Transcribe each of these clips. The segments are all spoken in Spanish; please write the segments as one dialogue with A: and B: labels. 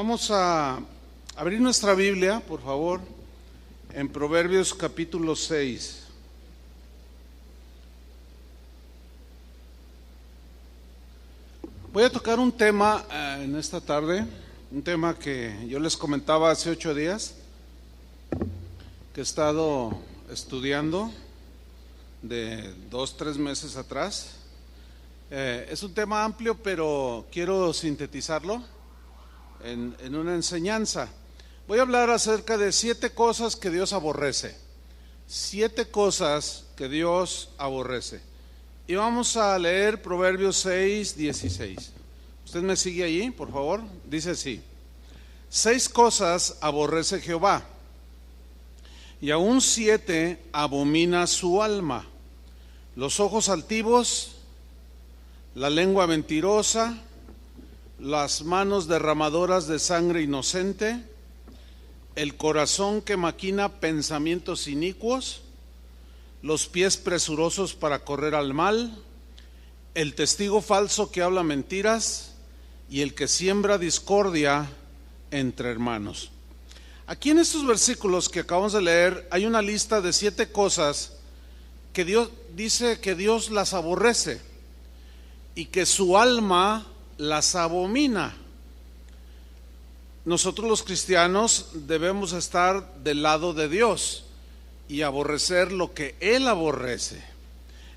A: Vamos a abrir nuestra Biblia, por favor, en Proverbios capítulo 6. Voy a tocar un tema en esta tarde, un tema que yo les comentaba hace 8 días, que he estado estudiando de 2-3 meses atrás. Es un tema amplio, pero quiero sintetizarlo en una enseñanza. Voy a hablar acerca de 7 cosas que Dios aborrece. 7 cosas que Dios aborrece. Y vamos a leer Proverbios 6, 16. ¿Usted me sigue allí, por favor? Dice así: 6 cosas aborrece Jehová, y aún 7 abomina su alma: los ojos altivos, la lengua mentirosa, las manos derramadoras de sangre inocente, el corazón que maquina pensamientos inicuos, los pies presurosos para correr al mal, el testigo falso que habla mentiras y el que siembra discordia entre hermanos. Aquí en estos versículos que acabamos de leer hay una lista de 7 cosas que Dios dice que Dios las aborrece y que su alma las abomina. Nosotros los cristianos debemos estar del lado de Dios y aborrecer lo que Él aborrece.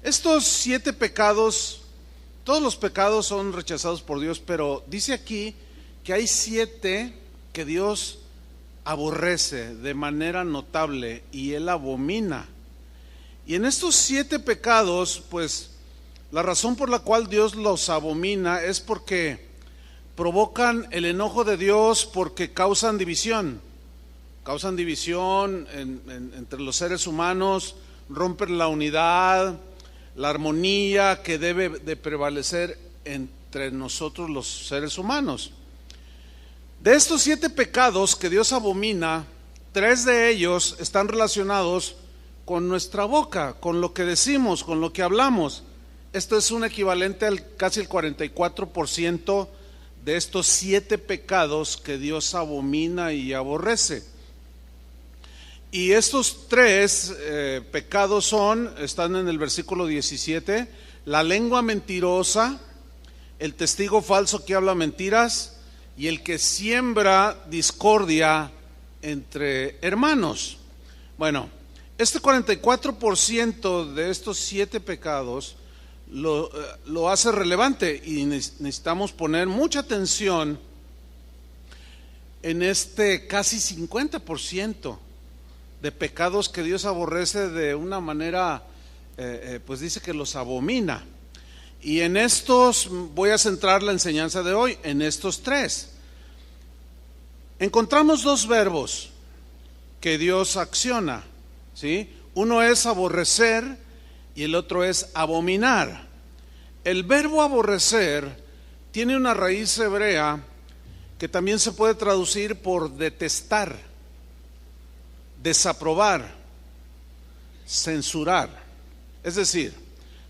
A: Estos 7 pecados, todos los pecados son rechazados por Dios, pero dice aquí que hay 7 que Dios aborrece de manera notable y Él abomina. Y en estos 7 pecados, pues la razón por la cual Dios los abomina es porque provocan el enojo de Dios, porque causan división entre los seres humanos, rompen la unidad, la armonía que debe de prevalecer entre nosotros los seres humanos. De estos 7 pecados que Dios abomina, 3 de ellos están relacionados con nuestra boca, con lo que decimos, con lo que hablamos. Esto es un equivalente al casi el 44% de estos 7 pecados que Dios abomina y aborrece. Y estos 3 pecados están en el versículo 17: la lengua mentirosa, el testigo falso que habla mentiras y el que siembra discordia entre hermanos. Bueno, este 44% de estos 7 pecados lo hace relevante y necesitamos poner mucha atención en este casi 50% de pecados que Dios aborrece de una manera, pues dice que los abomina. Y en estos voy a centrar la enseñanza de hoy, en estos 3. Encontramos 2 verbos que Dios acciona, ¿sí? Uno es aborrecer y el otro es abominar. El verbo aborrecer tiene una raíz hebrea que también se puede traducir por detestar, desaprobar, censurar. Es decir,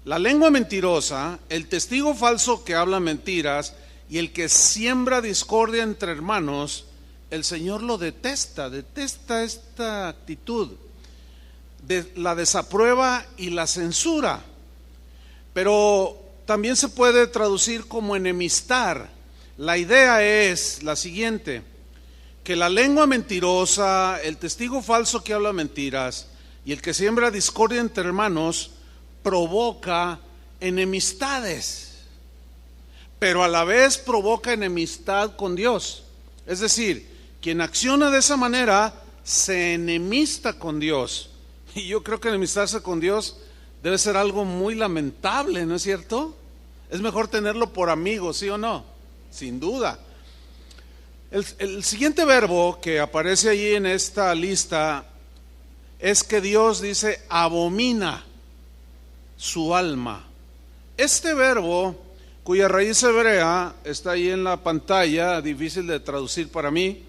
A: la lengua mentirosa, el testigo falso que habla mentiras y el que siembra discordia entre hermanos, el Señor lo detesta esta actitud. La desaprueba y la censura. Pero también se puede traducir como enemistar. La idea es la siguiente: que la lengua mentirosa, el testigo falso que habla mentiras y el que siembra discordia entre hermanos provoca enemistades, pero a la vez provoca enemistad con Dios. Es decir, quien acciona de esa manera se enemista con Dios. Y yo creo que enemistarse con Dios debe ser algo muy lamentable, ¿no es cierto? Es mejor tenerlo por amigo, ¿sí o no? Sin duda. El siguiente verbo que aparece allí en esta lista es que Dios dice abomina su alma. Este verbo, cuya raíz hebrea está ahí en la pantalla, difícil de traducir para mí,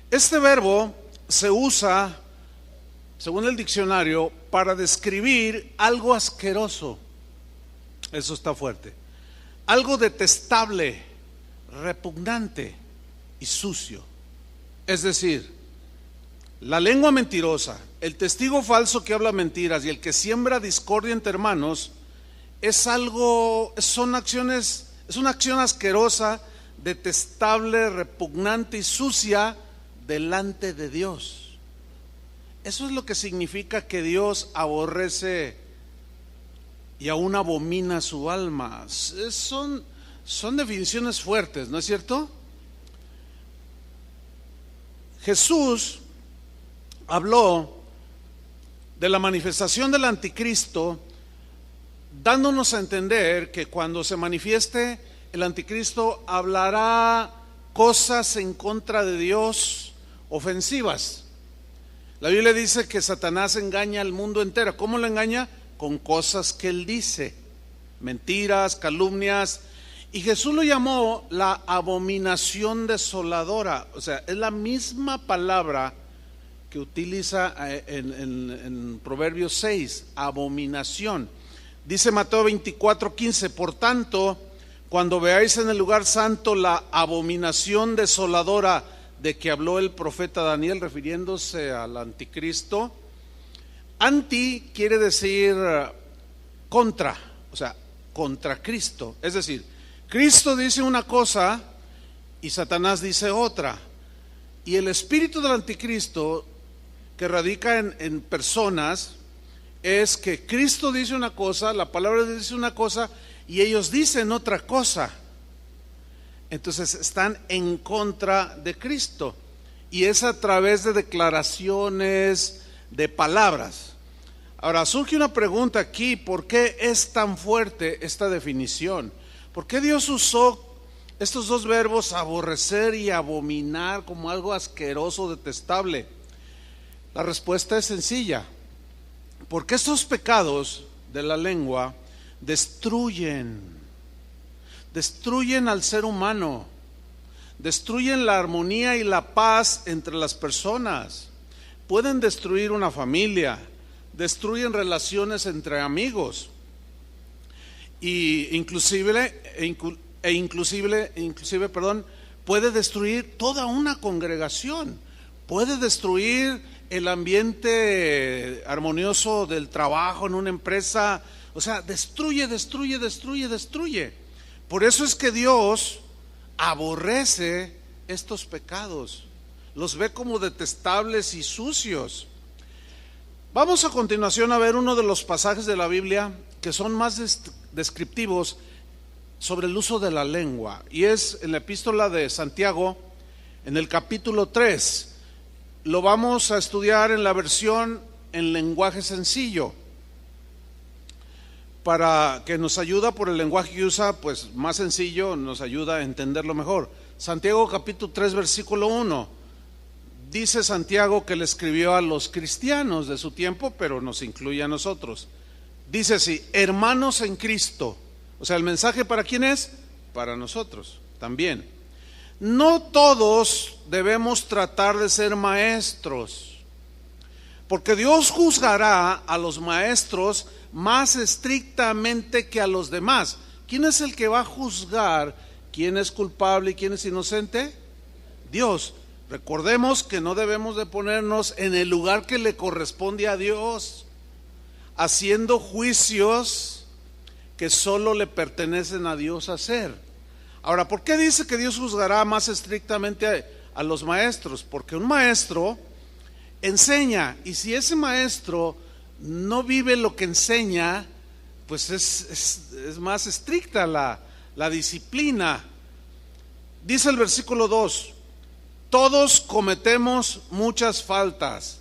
A: este verbo se usa, según el diccionario, para describir algo asqueroso. Eso está fuerte. Algo detestable, repugnante. y sucio. Es decir, la lengua mentirosa, el testigo falso que habla mentiras y el que siembra discordia entre hermanos es una acción asquerosa, detestable, repugnante y sucia delante de Dios. Eso es lo que significa que Dios aborrece y aún abomina su alma. Son definiciones fuertes, ¿no es cierto? Jesús habló de la manifestación del anticristo, dándonos a entender que cuando se manifieste el anticristo hablará cosas en contra de Dios ofensivas. La Biblia dice que Satanás engaña al mundo entero. ¿Cómo lo engaña? Con cosas que él dice, mentiras, calumnias. Y Jesús lo llamó la abominación desoladora. O sea, es la misma palabra que utiliza en Proverbios 6, abominación. Dice Mateo 24:15, por tanto, cuando veáis en el lugar santo la abominación desoladora de que habló el profeta Daniel, refiriéndose al anticristo. Anti quiere decir contra, o sea, contra Cristo. Es decir, Cristo dice una cosa y Satanás dice otra. Y el espíritu del anticristo que radica en personas es que Cristo dice una cosa, la palabra de Dios dice una cosa y ellos dicen otra cosa. Entonces están en contra de Cristo y es a través de declaraciones, de palabras. Ahora surge una pregunta aquí: ¿por qué es tan fuerte esta definición? ¿Por qué Dios usó estos dos verbos, aborrecer y abominar, como algo asqueroso, detestable? La respuesta es sencilla: porque estos pecados de la lengua destruyen al ser humano, destruyen la armonía y la paz entre las personas, pueden destruir una familia, destruyen relaciones entre amigos, y inclusive, puede destruir toda una congregación, puede destruir el ambiente armonioso del trabajo en una empresa. O sea, destruye. Por eso es que Dios aborrece estos pecados, los ve como detestables y sucios. Vamos a continuación a ver uno de los pasajes de la Biblia que son más descriptivos sobre el uso de la lengua, y es en la epístola de Santiago, en el capítulo 3. Lo vamos a estudiar en la versión en lenguaje sencillo, para que nos ayuda por el lenguaje que usa, pues más sencillo, nos ayuda a entenderlo mejor. Santiago capítulo 3 versículo 1. Dice Santiago que le escribió a los cristianos de su tiempo, pero nos incluye a nosotros. Dice así: hermanos en Cristo. O sea, ¿el mensaje para quién es? Para nosotros también. No todos debemos tratar de ser maestros, porque Dios juzgará a los maestros más estrictamente que a los demás. ¿Quién es el que va a juzgar quién es culpable y quién es inocente? Dios. Recordemos que no debemos de ponernos en el lugar que le corresponde a Dios, haciendo juicios que solo le pertenecen a Dios hacer. Ahora, ¿por qué dice que Dios juzgará más estrictamente a los maestros? Porque un maestro enseña, y si ese maestro no vive lo que enseña, pues es más estricta la disciplina. Dice el versículo 2: todos cometemos muchas faltas.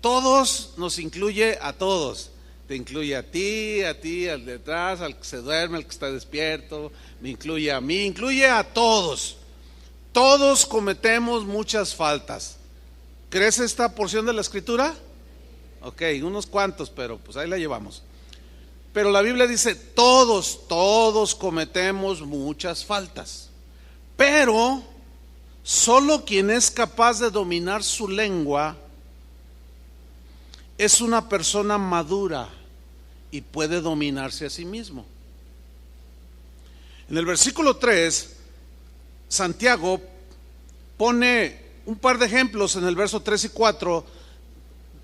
A: Todos nos incluye a todos. Te incluye a ti, al de atrás, al que se duerme, al que está despierto, me incluye a mí, incluye a todos. Todos cometemos muchas faltas. ¿Crees esta porción de la escritura? Ok, unos cuantos, pero pues ahí la llevamos. Pero la Biblia dice: todos cometemos muchas faltas. Pero solo quien es capaz de dominar su lengua es una persona madura y puede dominarse a sí mismo. En el versículo 3, Santiago pone un par de ejemplos en el verso 3 y 4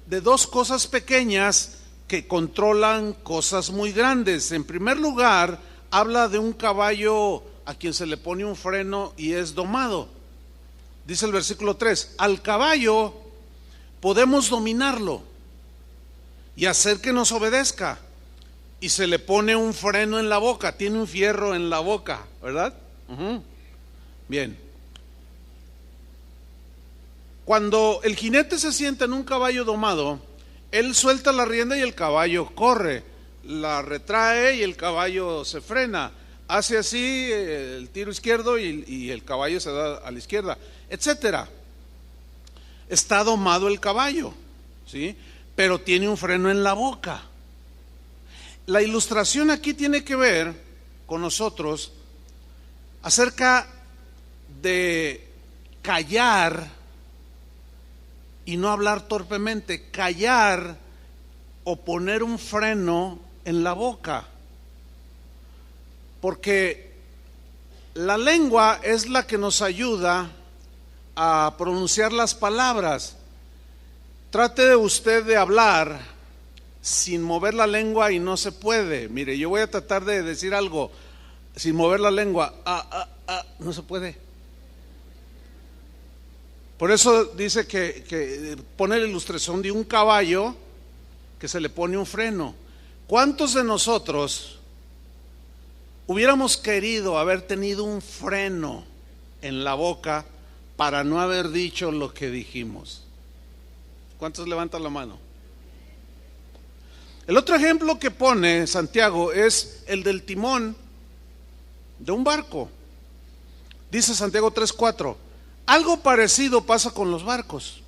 A: de dos cosas pequeñas que controlan cosas muy grandes. En primer lugar, habla de un caballo a quien se le pone un freno y es domado. Dice el versículo 3, al caballo podemos dominarlo y hacer que nos obedezca, y se le pone un freno en la boca, tiene un fierro en la boca, ¿verdad? Bien. Cuando el jinete se sienta en un caballo domado, él suelta la rienda y el caballo corre, la retrae y el caballo se frena, hace así el tiro izquierdo y el caballo se da a la izquierda, etcétera. Está domado el caballo, ¿sí? Pero tiene un freno en la boca. La ilustración aquí tiene que ver con nosotros acerca de callar y no hablar torpemente, callar o poner un freno en la boca, porque la lengua es la que nos ayuda a pronunciar las palabras. Trate usted de hablar sin mover la lengua y no se puede. Mire, yo voy a tratar de decir algo sin mover la lengua, no se puede. Por eso dice que pone la ilustración de un caballo que se le pone un freno. ¿Cuántos de nosotros hubiéramos querido haber tenido un freno en la boca para no haber dicho lo que dijimos? ¿Cuántos levantan la mano? El otro ejemplo que pone Santiago es el del timón de un barco. Dice Santiago 3:4, algo parecido pasa con los barcos.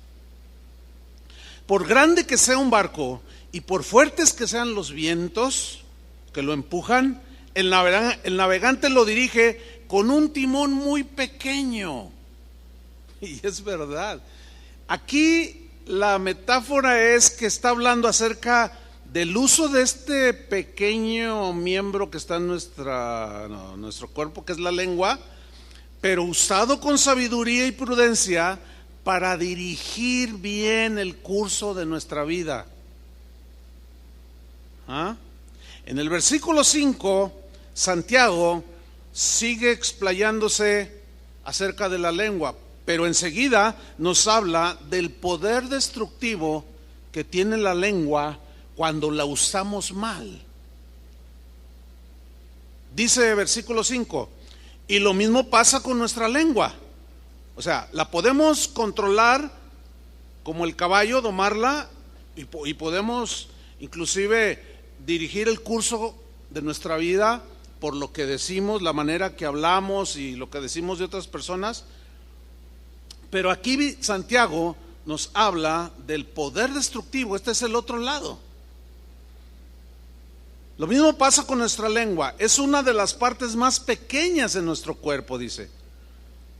A: Por grande que sea un barco y por fuertes que sean los vientos que lo empujan, el navegante lo dirige con un timón muy pequeño. Y es verdad. Aquí la metáfora es que está hablando acerca del uso de este pequeño miembro que está en nuestro cuerpo, que es la lengua, pero usado con sabiduría y prudencia para dirigir bien el curso de nuestra vida. En el versículo 5, Santiago sigue explayándose acerca de la lengua, pero enseguida nos habla del poder destructivo que tiene la lengua cuando la usamos mal. Dice versículo 5, y lo mismo pasa con nuestra lengua. O sea, la podemos controlar como el caballo, domarla, y podemos inclusive dirigir el curso de nuestra vida por lo que decimos, la manera que hablamos y lo que decimos de otras personas. Pero aquí Santiago nos habla del poder destructivo. Este es el otro lado. Lo mismo pasa con nuestra lengua. Es una de las partes más pequeñas de nuestro cuerpo, dice,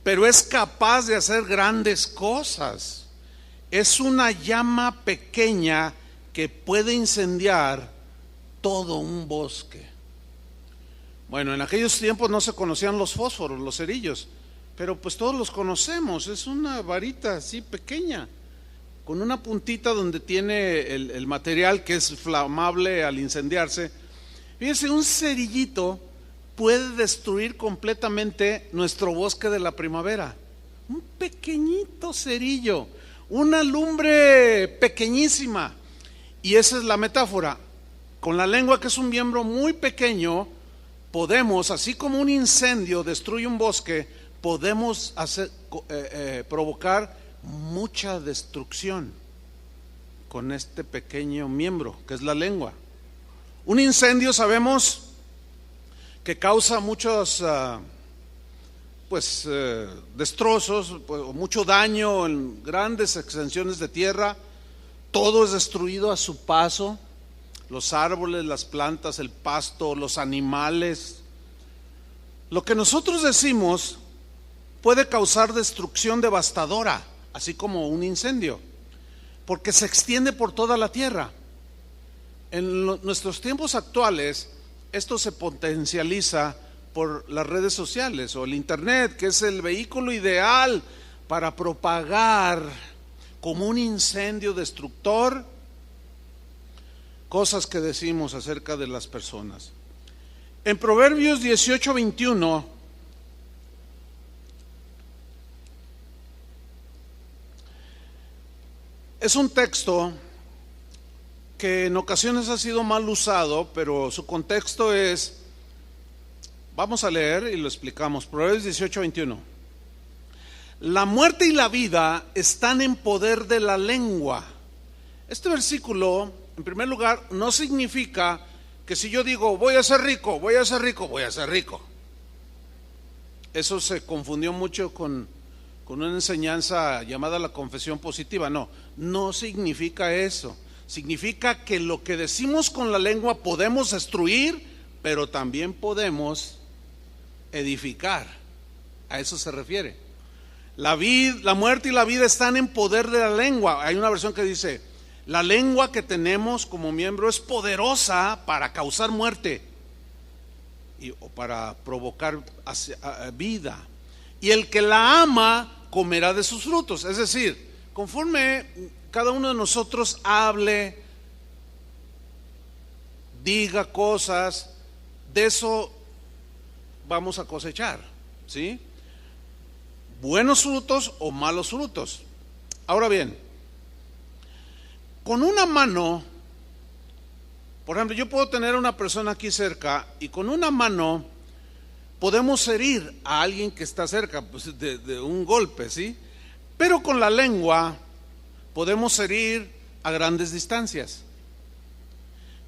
A: pero es capaz de hacer grandes cosas. Es una llama pequeña que puede incendiar todo un bosque. Bueno, en aquellos tiempos no se conocían los fósforos, los cerillos, pero pues todos los conocemos. Es una varita así pequeña, con una puntita donde tiene el material que es flamable al incendiarse. Fíjense, un cerillito puede destruir completamente nuestro bosque de la primavera. Un pequeñito cerillo, una lumbre pequeñísima. Y esa es la metáfora. Con la lengua, que es un miembro muy pequeño, podemos, así como un incendio destruye un bosque, podemos provocar mucha destrucción con este pequeño miembro que es la lengua. Un incendio, sabemos que causa muchos destrozos, mucho daño en grandes extensiones de tierra. Todo es destruido a su paso: los árboles, las plantas, el pasto, los animales. Lo que nosotros decimos puede causar destrucción devastadora, así como un incendio, porque se extiende por toda la tierra. En nuestros tiempos actuales, esto se potencializa por las redes sociales o el internet, que es el vehículo ideal para propagar como un incendio destructor cosas que decimos acerca de las personas. En Proverbios 18:21 es un texto que en ocasiones ha sido mal usado, pero su contexto es, vamos a leer y lo explicamos. Proverbios 18:21. La muerte y la vida están en poder de la lengua. Este versículo, en primer lugar, no significa que si yo digo voy a ser rico, voy a ser rico, voy a ser rico. Eso se confundió mucho con una enseñanza llamada la confesión positiva. No significa eso. Significa que lo que decimos con la lengua podemos destruir, pero también podemos edificar. A eso se refiere. La muerte y la vida están en poder de la lengua. Hay una versión que dice, la lengua que tenemos como miembro es poderosa para causar muerte o para provocar vida. Y el que la ama comerá de sus frutos. Es decir, conforme cada uno de nosotros hable, diga cosas, de eso vamos a cosechar, ¿sí? Buenos frutos o malos frutos. Ahora bien, con una mano, por ejemplo, yo puedo tener a una persona aquí cerca y con una mano podemos herir a alguien que está cerca, pues de un golpe, ¿sí? Pero con la lengua podemos herir a grandes distancias.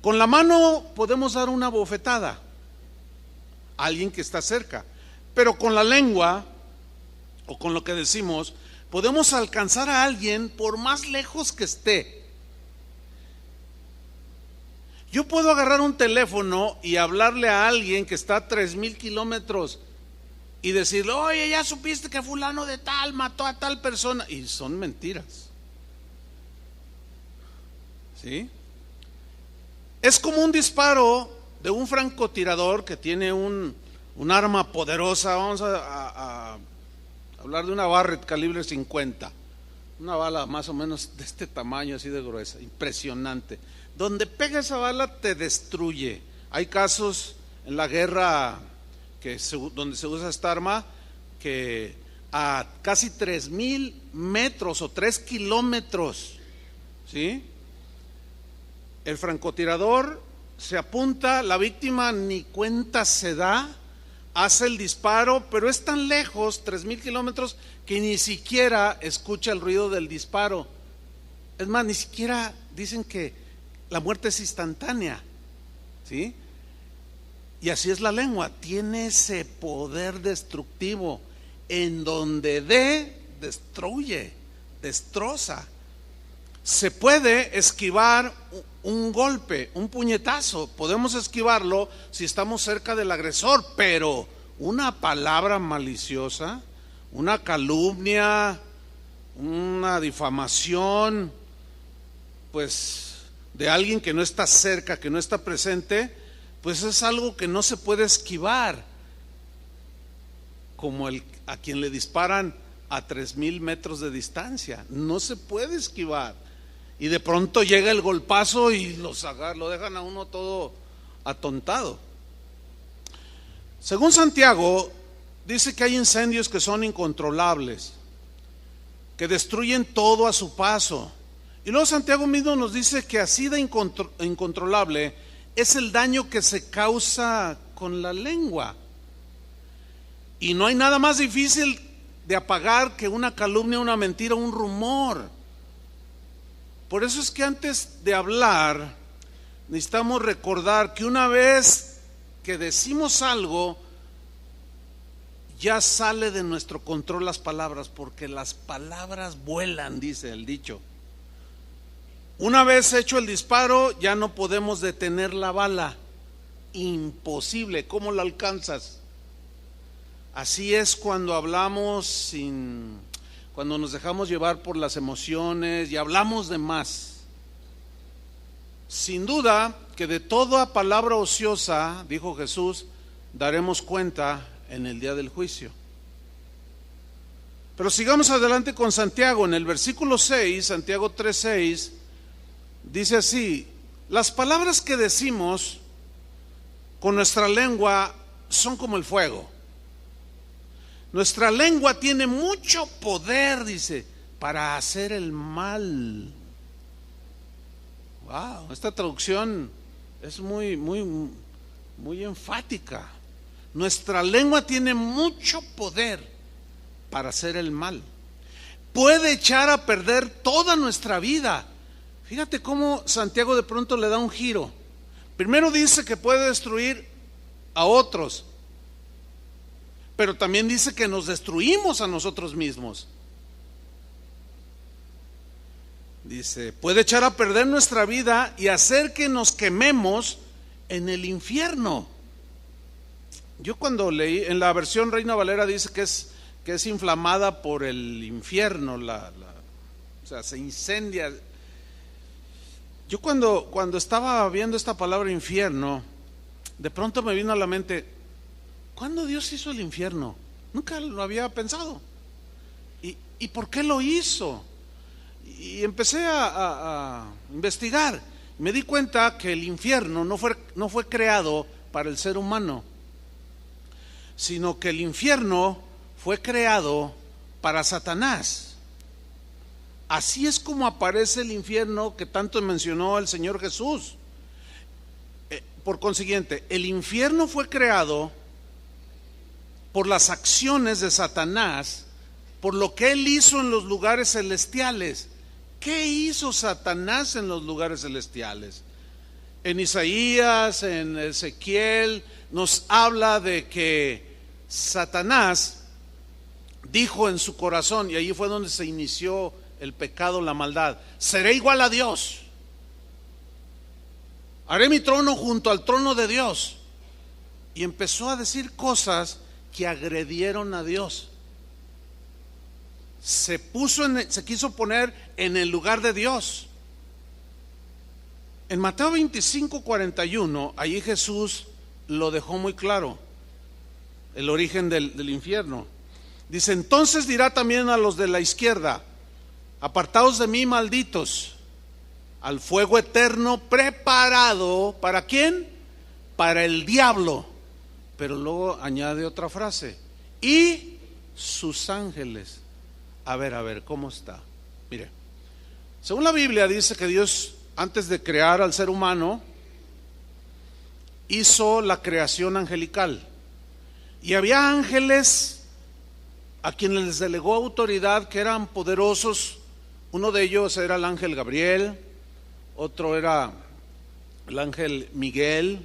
A: Con la mano podemos dar una bofetada a alguien que está cerca, pero con la lengua o con lo que decimos podemos alcanzar a alguien por más lejos que esté. Yo puedo agarrar un teléfono y hablarle a alguien que está a 3,000 kilómetros y decirle, oye, ya supiste que fulano de tal mató a tal persona, y son mentiras, ¿sí? Es como un disparo de un francotirador que tiene un arma poderosa. Vamos a hablar de una Barrett calibre 50, una bala más o menos de este tamaño, así de gruesa, impresionante. Donde pega esa bala te destruye. Hay casos en la guerra donde se usa esta arma que a casi 3,000 metros o 3 kilómetros, ¿sí? El francotirador se apunta, la víctima ni cuenta se da, hace el disparo, pero es tan lejos, 3,000 kilómetros, que ni siquiera escucha el ruido del disparo. Es más, ni siquiera dicen que la muerte es instantánea, ¿sí? Y así es la lengua, tiene ese poder destructivo. En donde destruye, destroza. Se puede esquivar un golpe, un puñetazo, podemos esquivarlo si estamos cerca del agresor, pero una palabra maliciosa, una calumnia, una difamación, pues de alguien que no está cerca, que no está presente, pues es algo que no se puede esquivar, como a quien le disparan a 3,000 metros de distancia, no se puede esquivar. Y de pronto llega el golpazo y lo dejan a uno todo atontado. Según Santiago, dice que hay incendios que son incontrolables, que destruyen todo a su paso. Y luego Santiago mismo nos dice que así de incontrolable es el daño que se causa con la lengua. Y no hay nada más difícil de apagar que una calumnia, una mentira, un rumor. Por eso es que antes de hablar necesitamos recordar que una vez que decimos algo, ya sale de nuestro control las palabras, porque las palabras vuelan, dice el dicho. Una vez hecho el disparo, ya no podemos detener la bala. Imposible. ¿Cómo la alcanzas? Así es cuando hablamos cuando nos dejamos llevar por las emociones y hablamos de más. Sin duda que de toda palabra ociosa, dijo Jesús, daremos cuenta en el día del juicio. Pero sigamos adelante con Santiago. En el versículo 6, Santiago 3:6, dice así: las palabras que decimos con nuestra lengua son como el fuego. Nuestra lengua tiene mucho poder, dice, para hacer el mal. Wow, esta traducción es muy enfática. Nuestra lengua tiene mucho poder para hacer el mal. Puede echar a perder toda nuestra vida. Fíjate cómo Santiago de pronto le da un giro. Primero dice que puede destruir a otros, pero también dice que nos destruimos a nosotros mismos. Dice, puede echar a perder nuestra vida y hacer que nos quememos en el infierno. Yo cuando leí, en la versión Reina Valera dice que es inflamada por el infierno, o sea, se incendia. Yo cuando estaba viendo esta palabra infierno, de pronto me vino a la mente, ¿cuándo Dios hizo el infierno? Nunca lo había pensado. ¿Y por qué lo hizo? Y empecé a investigar. Me di cuenta que el infierno no fue creado para el ser humano, sino que el infierno fue creado para Satanás. Así es como aparece el infierno que tanto mencionó el Señor Jesús. Por consiguiente, el infierno fue creado por las acciones de Satanás, por lo que él hizo en los lugares celestiales. ¿Qué hizo Satanás en los lugares celestiales? En Isaías, en Ezequiel, nos habla de que Satanás dijo en su corazón, y allí fue donde se inició el pecado, la maldad: seré igual a Dios, haré mi trono junto al trono de Dios. Y empezó a decir cosas que agredieron a Dios. Se quiso poner en el lugar de Dios. En Mateo 25:41, allí Jesús lo dejó muy claro, el origen del infierno. Dice, entonces dirá también a los de la izquierda: apartaos de mí, malditos, al fuego eterno preparado, ¿para quién? Para el diablo. Pero luego añade otra frase: y sus ángeles. A ver, ¿cómo está? Mire, según la Biblia dice que Dios, antes de crear al ser humano, hizo la creación angelical. Y había ángeles a quienes les delegó autoridad, que eran poderosos. Uno de ellos era el ángel Gabriel, otro era el ángel Miguel,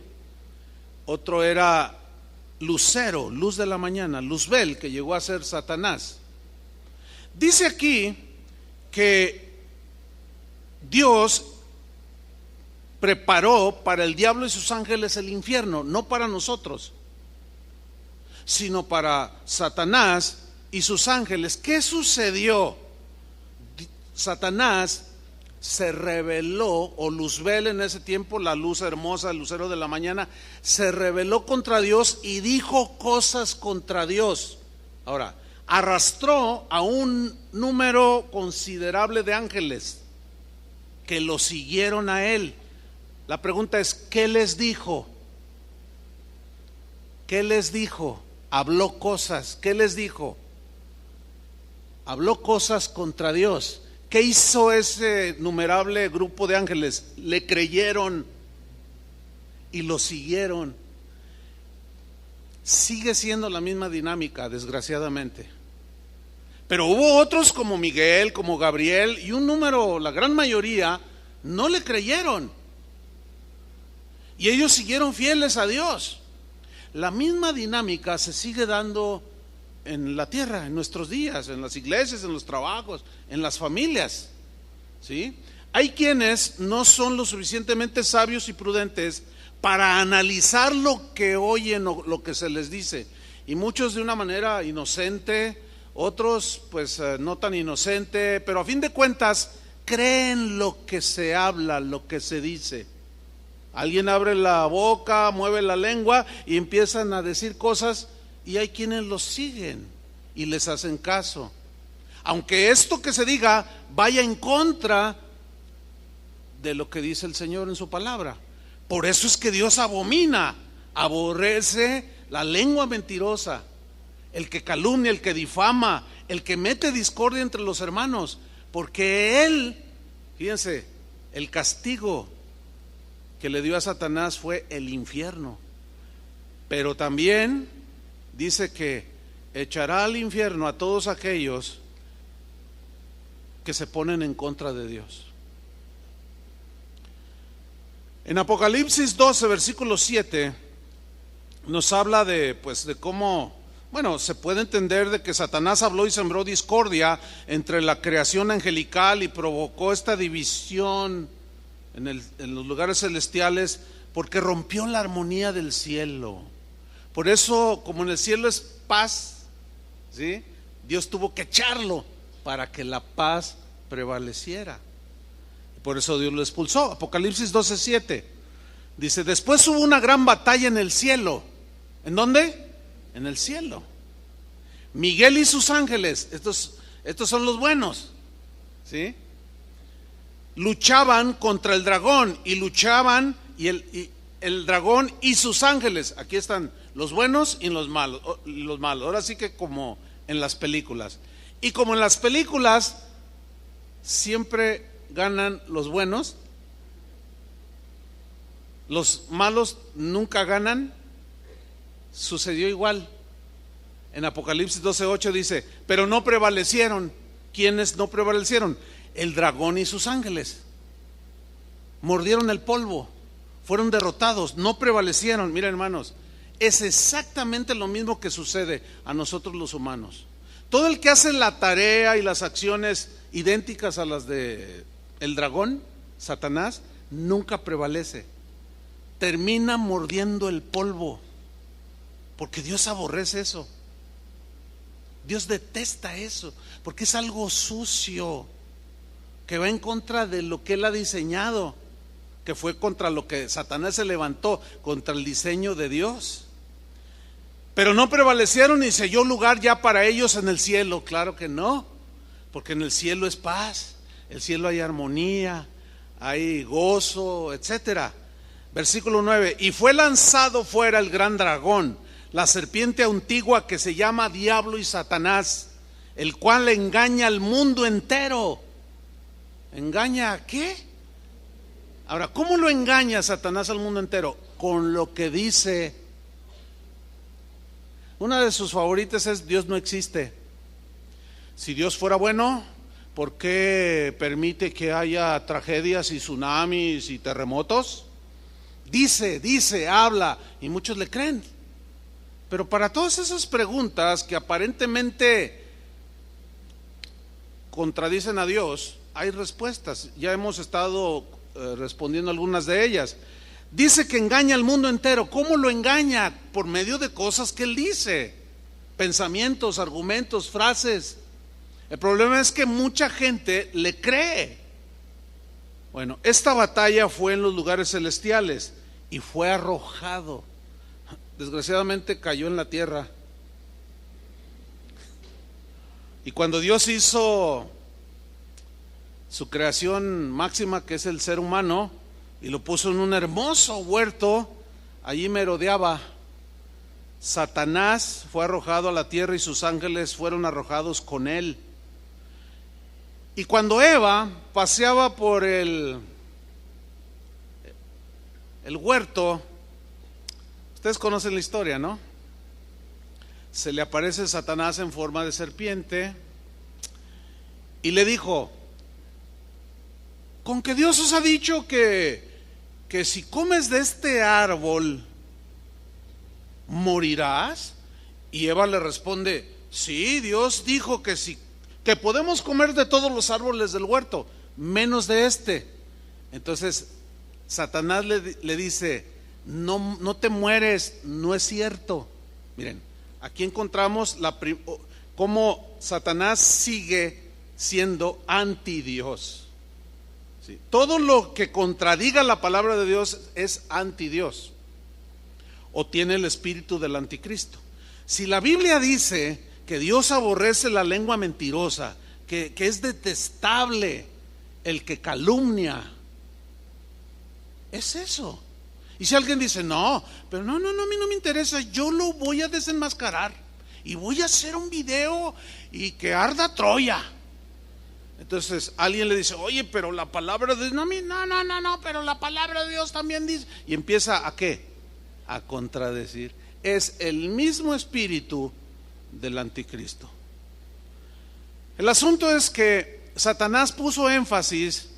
A: otro era Lucero, luz de la mañana, Luzbel, que llegó a ser Satanás. Dice aquí que Dios preparó para el diablo y sus ángeles el infierno, no para nosotros, sino para Satanás y sus ángeles. ¿Qué sucedió? Satanás se rebeló, o Luzbel en ese tiempo, la luz hermosa, el lucero de la mañana, se rebeló contra Dios y dijo cosas contra Dios. Ahora, arrastró a un número considerable de ángeles que lo siguieron a él. La pregunta es, ¿qué les dijo? ¿Qué les dijo? Habló cosas. ¿Qué les dijo? Habló cosas contra Dios. ¿Qué hizo ese numerable grupo de ángeles? Le creyeron y lo siguieron. Sigue siendo la misma dinámica, desgraciadamente. Pero hubo otros como Miguel, como Gabriel, y un número, la gran mayoría, no le creyeron. Y ellos siguieron fieles a Dios. La misma dinámica se sigue dando en la tierra, en nuestros días, en las iglesias, en los trabajos, en las familias, ¿sí? Hay quienes no son lo suficientemente sabios y prudentes para analizar lo que oyen o lo que se les dice, y muchos de una manera inocente, otros pues no tan inocente, pero a fin de cuentas creen lo que se habla, lo que se dice. Alguien abre la boca, mueve la lengua y empiezan a decir cosas, y hay quienes los siguen y les hacen caso. aunque esto que se diga vaya en contra de lo que dice el Señor en su palabra. Por eso es que Dios abomina, aborrece la lengua mentirosa, el que calumnia, el que difama, el que mete discordia entre los hermanos, porque Él, fíjense, el castigo que le dio a Satanás fue el infierno, pero también dice que echará al infierno a todos aquellos que se ponen en contra de Dios. En Apocalipsis 12, versículo 7, nos habla de cómo, se puede entender de que Satanás habló y sembró discordia entre la creación angelical y provocó esta división en los lugares celestiales, porque rompió la armonía del cielo. Por eso, como en el cielo es paz, ¿sí?, Dios tuvo que echarlo para que la paz prevaleciera. Por eso Dios lo expulsó. Apocalipsis 12:7 dice: después hubo una gran batalla en el cielo. ¿En dónde? En el cielo. Miguel y sus ángeles, estos son los buenos, ¿sí?, luchaban contra el dragón, y luchaban y el dragón y sus ángeles. Aquí están los buenos y los malos. Ahora sí que como en las películas. Y como en las películas siempre ganan los buenos, los malos nunca ganan, sucedió igual. En Apocalipsis 12:8 dice: pero no prevalecieron. ¿Quiénes no prevalecieron? El dragón y sus ángeles. Mordieron el polvo, fueron derrotados, no prevalecieron. Miren, hermanos, es exactamente lo mismo que sucede a nosotros los humanos. Todo el que hace la tarea y las acciones idénticas a las de el dragón, Satanás, nunca prevalece. Termina mordiendo el polvo, porque Dios aborrece eso. Dios detesta eso, porque es algo sucio, que va en contra de lo que Él ha diseñado, que fue contra lo que Satanás se levantó, contra el diseño de Dios. Pero no prevalecieron y se halló lugar ya para ellos en el cielo. Claro que no, porque en el cielo es paz, en el cielo hay armonía, hay gozo, etcétera. Versículo 9: y fue lanzado fuera el gran dragón, la serpiente antigua, que se llama Diablo y Satanás, el cual engaña al mundo entero. ¿Engaña a qué? Ahora, ¿cómo lo engaña Satanás al mundo entero? Con lo que dice. Una de sus favoritas es: Dios no existe. Si Dios fuera bueno, ¿por qué permite que haya tragedias y tsunamis y terremotos? Dice, habla, y muchos le creen. Pero para todas esas preguntas que aparentemente contradicen a Dios, hay respuestas. Ya hemos estado respondiendo algunas de ellas. Dice que engaña al mundo entero. ¿Cómo lo engaña? Por medio de cosas que Él dice, pensamientos, argumentos, frases. El problema es que mucha gente le cree. Bueno, esta batalla fue en los lugares celestiales y fue arrojado. Desgraciadamente cayó en la tierra. Y cuando Dios hizo su creación máxima, que es el ser humano, y lo puso en un hermoso huerto, allí merodeaba. Satanás fue arrojado a la tierra y sus ángeles fueron arrojados con él. Y cuando Eva paseaba por el huerto, ustedes conocen la historia, ¿no? Se le aparece Satanás en forma de serpiente y le dijo: con que Dios os ha dicho que si comes de este árbol morirás. Y Eva le responde: sí, Dios dijo que podemos comer de todos los árboles del huerto, menos de este. Entonces Satanás le dice: no te mueres, no es cierto. Miren, aquí encontramos cómo Satanás sigue siendo anti Dios. ¿Sí? Todo lo que contradiga la palabra de Dios es anti Dios, o tiene el espíritu del anticristo. Si la Biblia dice que Dios aborrece la lengua mentirosa, que es detestable el que calumnia. Es eso. Y si alguien dice, no, pero no, a mí no me interesa, yo lo voy a desenmascarar y voy a hacer un video y que arda Troya. Entonces alguien le dice, oye, pero la palabra de Dios, no, pero la palabra de Dios también dice. Y empieza a ¿qué? A contradecir. Es el mismo espíritu del anticristo. El asunto es que Satanás puso énfasis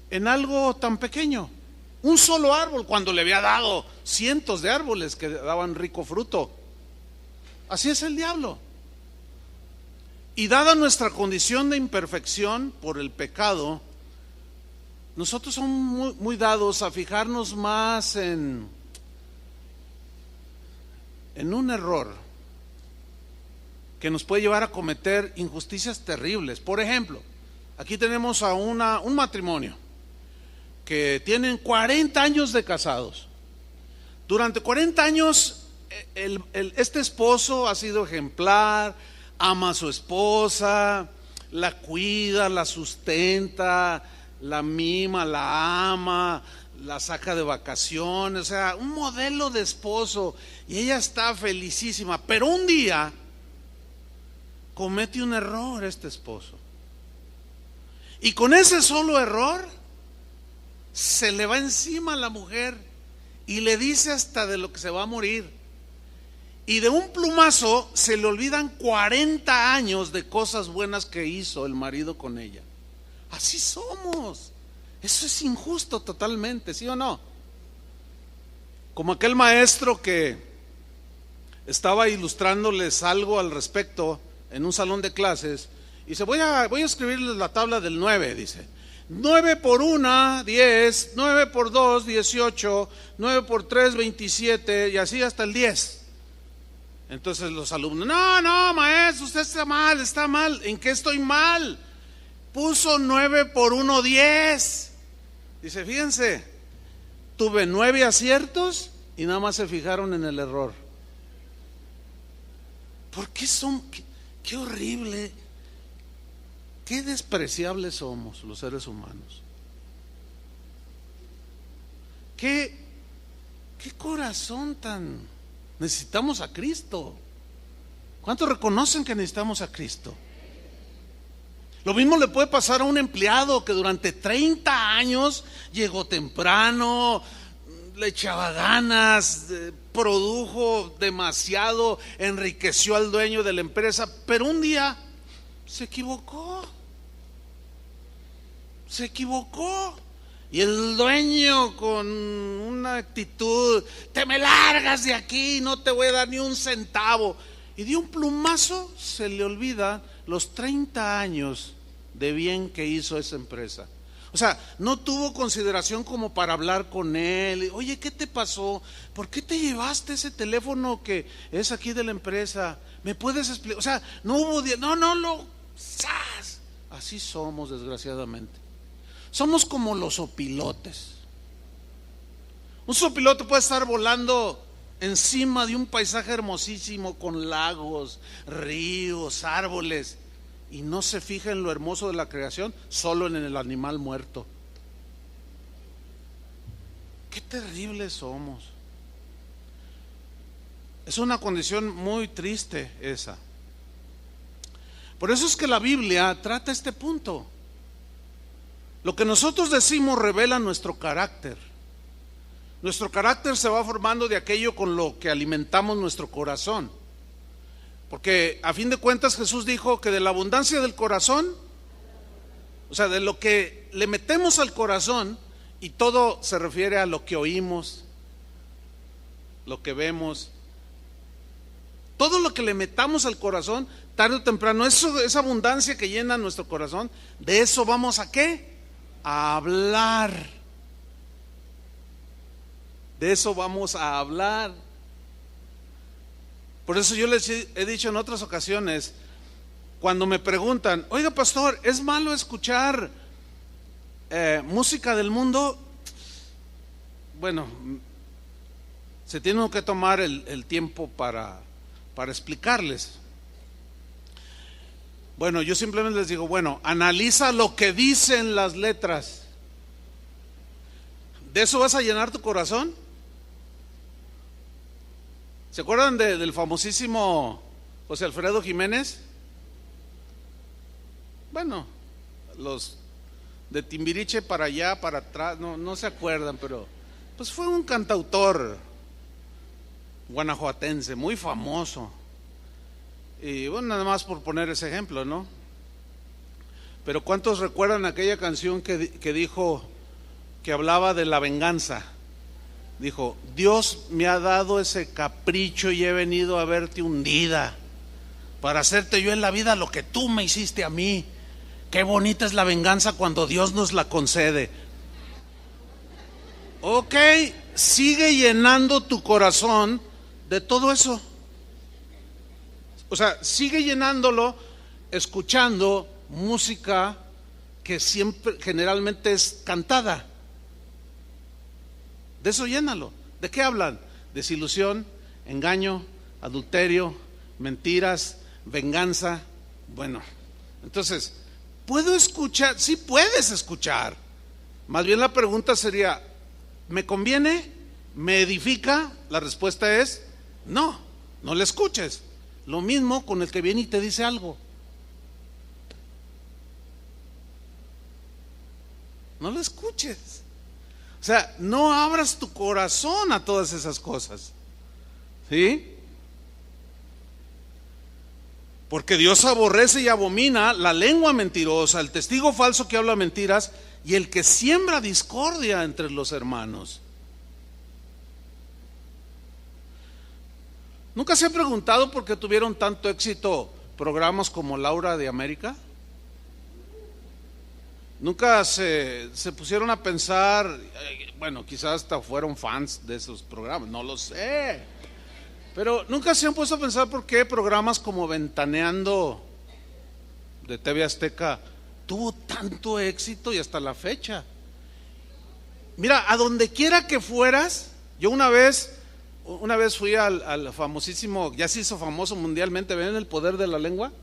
A: en algo tan pequeño, un solo árbol, cuando le había dado cientos de árboles que daban rico fruto. Así es el diablo. Y dada nuestra condición de imperfección por el pecado, nosotros somos muy dados a fijarnos más en un error que nos puede llevar a cometer injusticias terribles. Por ejemplo, aquí tenemos a un matrimonio que tienen 40 años de casados. Durante 40 años este esposo ha sido ejemplar, ama a su esposa, la cuida, la sustenta, la mima, la ama, la saca de vacaciones, o sea, un modelo de esposo, y ella está felicísima. Pero un día comete un error este esposo, y con ese solo error se le va encima a la mujer y le dice hasta de lo que se va a morir. Y de un plumazo se le olvidan 40 años de cosas buenas que hizo el marido con ella. Así somos. Eso es injusto totalmente, ¿sí o no? Como aquel maestro que estaba ilustrándoles algo al respecto en un salón de clases. Y dice, voy a escribirles la tabla del 9, dice. 9 por 1, 10, 9 por 2, 18, 9 por 3, 27, y así hasta el 10. Entonces los alumnos, no, maestro, usted está mal. ¿En qué estoy mal? Puso 9 por 1, 10. Dice, fíjense, tuve 9 aciertos y nada más se fijaron en el error. ¿Por qué son? Qué horrible, qué despreciables somos los seres humanos. Qué corazón tan... Necesitamos a Cristo. ¿Cuántos reconocen que necesitamos a Cristo? Lo mismo le puede pasar a un empleado que durante 30 años llegó temprano, le echaba ganas, produjo demasiado, enriqueció al dueño de la empresa, pero un día se equivocó. Y el dueño con una actitud, te me largas de aquí, no te voy a dar ni un centavo. Y de un plumazo se le olvida los 30 años de bien que hizo esa empresa. O sea, no tuvo consideración como para hablar con él. Oye, ¿qué te pasó? ¿Por qué te llevaste ese teléfono que es aquí de la empresa? ¿Me puedes explicar? O sea, no hubo... ¡zas! Así somos, desgraciadamente. Somos como los opilotes. Un sopilote puede estar volando encima de un paisaje hermosísimo con lagos, ríos, árboles, y no se fija en lo hermoso de la creación, solo en el animal muerto. Qué terribles somos. Es una condición muy triste esa. Por eso es que la Biblia trata este punto. Lo que nosotros decimos revela nuestro carácter. Nuestro carácter se va formando de aquello con lo que alimentamos nuestro corazón. Porque a fin de cuentas Jesús dijo que de la abundancia del corazón, o sea, de lo que le metemos al corazón, y todo se refiere a lo que oímos, lo que vemos, todo lo que le metamos al corazón, tarde o temprano, esa abundancia que llena nuestro corazón, de eso vamos a ¿qué? A hablar. De eso vamos a hablar. Por eso yo les he dicho en otras ocasiones, cuando me preguntan, oiga pastor, ¿es malo escuchar música del mundo? Bueno, se tiene que tomar el tiempo para explicarles. Bueno, yo simplemente les digo, bueno, analiza lo que dicen las letras. ¿De eso vas a llenar tu corazón? ¿Se acuerdan del famosísimo José Alfredo Jiménez? Bueno, los de Timbiriche para allá, para atrás, no se acuerdan, pero pues fue un cantautor guanajuatense muy famoso. Y bueno, nada más por poner ese ejemplo, ¿no? Pero ¿cuántos recuerdan aquella canción que dijo, que hablaba de la venganza? Dijo, Dios me ha dado ese capricho y he venido a verte hundida para hacerte yo en la vida lo que tú me hiciste a mí. Qué bonita es la venganza cuando Dios nos la concede. Ok, sigue llenando tu corazón de todo eso. O sea, sigue llenándolo escuchando música que siempre, generalmente es cantada. De eso llénalo. ¿De qué hablan? Desilusión, engaño, adulterio, mentiras, venganza. Bueno, entonces, ¿puedo escuchar? Sí puedes escuchar. Más bien la pregunta sería, ¿me conviene? ¿Me edifica? La respuesta es, no le escuches. Lo mismo con el que viene y te dice algo. No lo escuches. O sea, no abras tu corazón a todas esas cosas. ¿Sí? Porque Dios aborrece y abomina la lengua mentirosa, el testigo falso que habla mentiras y el que siembra discordia entre los hermanos. ¿Nunca se ha preguntado por qué tuvieron tanto éxito programas como Laura de América? ¿Nunca se pusieron a pensar, bueno, quizás hasta fueron fans de esos programas, no lo sé, pero nunca se han puesto a pensar por qué programas como Ventaneando de TV Azteca tuvo tanto éxito y hasta la fecha? Mira, a donde quiera que fueras, yo una vez fui al famosísimo, ya se hizo famoso mundialmente, ¿ven el poder de la lengua?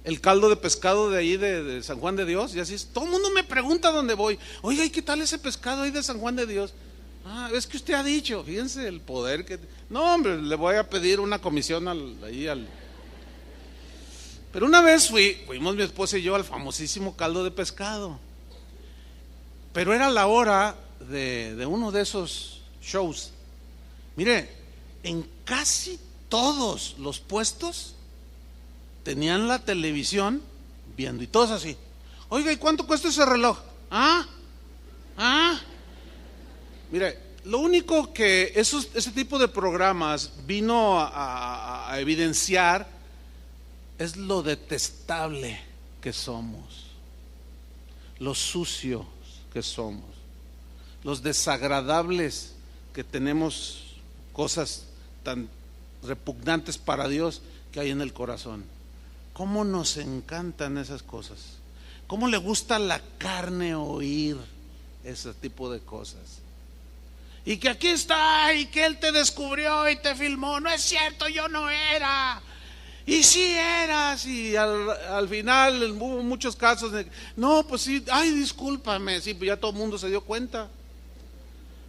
A: El caldo de pescado de ahí de San Juan de Dios, y así es. Todo el mundo me pregunta dónde voy. Oiga, ¿y qué tal ese pescado ahí de San Juan de Dios? Ah, es que usted ha dicho, fíjense el poder que... No, hombre, le voy a pedir una comisión Pero una vez fuimos mi esposa y yo al famosísimo caldo de pescado. Pero era la hora de uno de esos shows. Mire, en casi todos los puestos tenían la televisión viendo y todos así. Oiga, ¿y cuánto cuesta ese reloj? Mire, lo único que ese tipo de programas vino a evidenciar es lo detestable que somos, lo sucios que somos, los desagradables que tenemos, cosas tan repugnantes para Dios que hay en el corazón. ¿Cómo nos encantan esas cosas? ¿Cómo le gusta la carne oír ese tipo de cosas? Y que aquí está, y que él te descubrió y te filmó. No es cierto, yo no era. Y sí eras. Y al final hubo muchos casos de, no, pues sí, ay, discúlpame. Sí, pues ya todo el mundo se dio cuenta.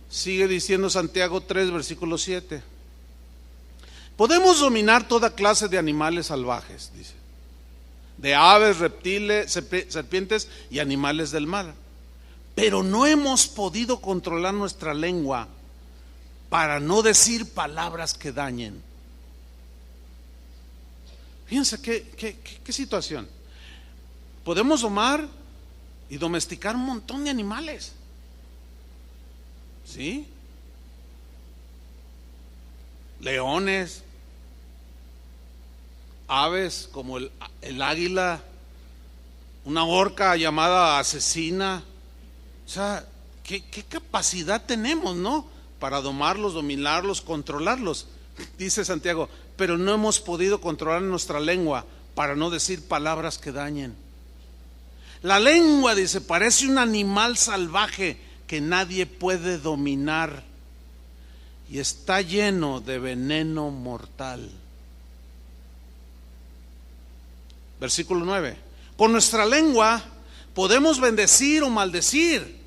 A: Sigue diciendo Santiago 3, versículo 7. Podemos dominar toda clase de animales salvajes, dice, de aves, reptiles, serpientes y animales del mar, pero no hemos podido controlar nuestra lengua para no decir palabras que dañen. Fíjense qué situación. Podemos domar y domesticar un montón de animales, ¿sí? Leones, aves como el águila, una orca llamada asesina. O sea, ¿qué capacidad tenemos, no? Para domarlos, dominarlos, controlarlos. Dice Santiago, pero no hemos podido controlar nuestra lengua para no decir palabras que dañen. La lengua, dice, parece un animal salvaje que nadie puede dominar y está lleno de veneno mortal. Versículo 9. Con nuestra lengua podemos bendecir o maldecir.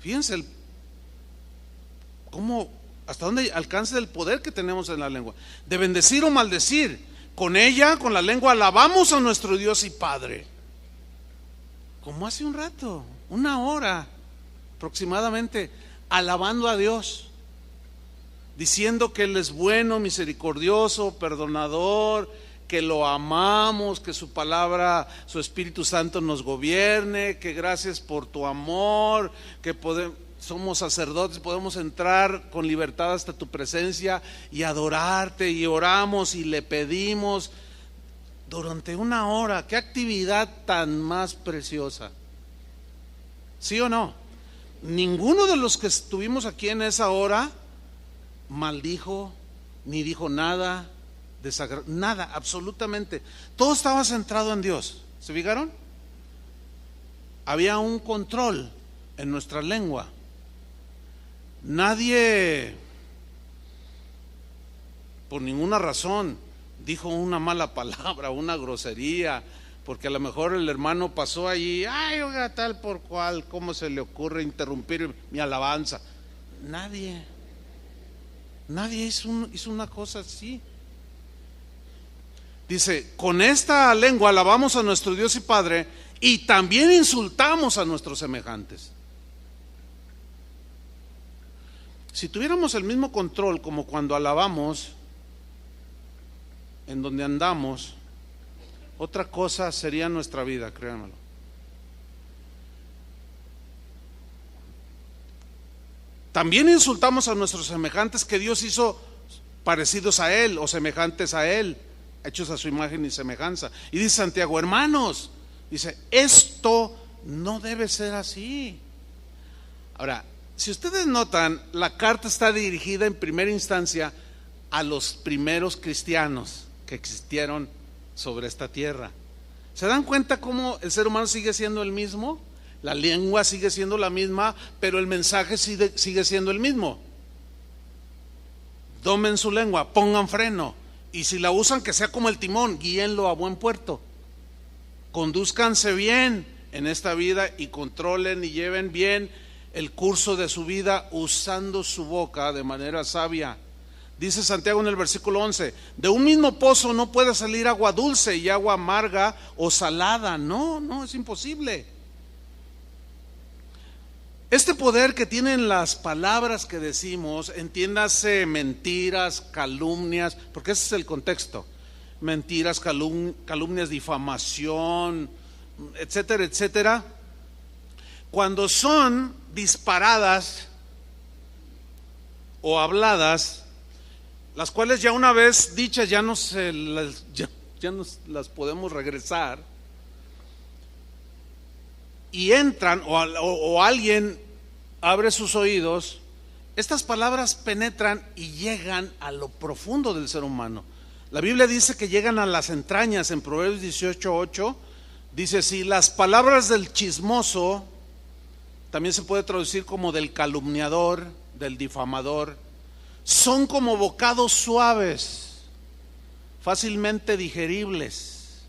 A: Fíjense hasta dónde alcanza el poder que tenemos en la lengua. De bendecir o maldecir. Con ella, con la lengua, alabamos a nuestro Dios y Padre. Como hace un rato, 1 hora aproximadamente, alabando a Dios, diciendo que Él es bueno, misericordioso, perdonador, que lo amamos, que su palabra, su Espíritu Santo nos gobierne, que gracias por tu amor, que somos sacerdotes, podemos entrar con libertad hasta tu presencia y adorarte, y oramos y le pedimos durante 1 hora. Qué actividad tan más preciosa. ¿Sí o no? Ninguno de los que estuvimos aquí en esa hora maldijo, ni dijo nada nada, absolutamente. Todo estaba centrado en Dios. ¿Se fijaron? Había un control en nuestra lengua. Nadie, por ninguna razón, dijo una mala palabra, una grosería, porque a lo mejor el hermano pasó allí, ay, oiga, tal por cual, ¿cómo se le ocurre interrumpir mi alabanza? Nadie hizo una cosa así. Dice, con esta lengua alabamos a nuestro Dios y Padre, y también insultamos a nuestros semejantes. Si tuviéramos el mismo control como cuando alabamos, en donde andamos, otra cosa sería nuestra vida, créanmelo. También insultamos a nuestros semejantes que Dios hizo parecidos a Él o semejantes a Él, hechos a su imagen y semejanza. Y dice Santiago, hermanos, dice, esto no debe ser así. Ahora, si ustedes notan, la carta está dirigida en primera instancia a los primeros cristianos que existieron sobre esta tierra. ¿Se dan cuenta cómo el ser humano sigue siendo el mismo? La lengua sigue siendo la misma, pero el mensaje sigue siendo el mismo. Domen su lengua, pongan freno, y si la usan, que sea como el timón, guíenlo a buen puerto. Condúzcanse bien en esta vida y controlen y lleven bien el curso de su vida usando su boca de manera sabia. Dice Santiago en el versículo 11, de un mismo pozo no puede salir agua dulce y agua amarga o salada. No, es imposible. Este poder que tienen las palabras que decimos, entiéndase mentiras, calumnias, porque ese es el contexto. Mentiras, calumnias, difamación, etcétera, etcétera. Cuando son disparadas o habladas, las cuales ya una vez dichas ya no las podemos regresar, y entran o alguien abre sus oídos, estas palabras penetran y llegan a lo profundo del ser humano. La Biblia dice que llegan a las entrañas. En Proverbios 18:8 dice, si las palabras del chismoso, también se puede traducir como del calumniador, del difamador, son como bocados suaves, fácilmente digeribles,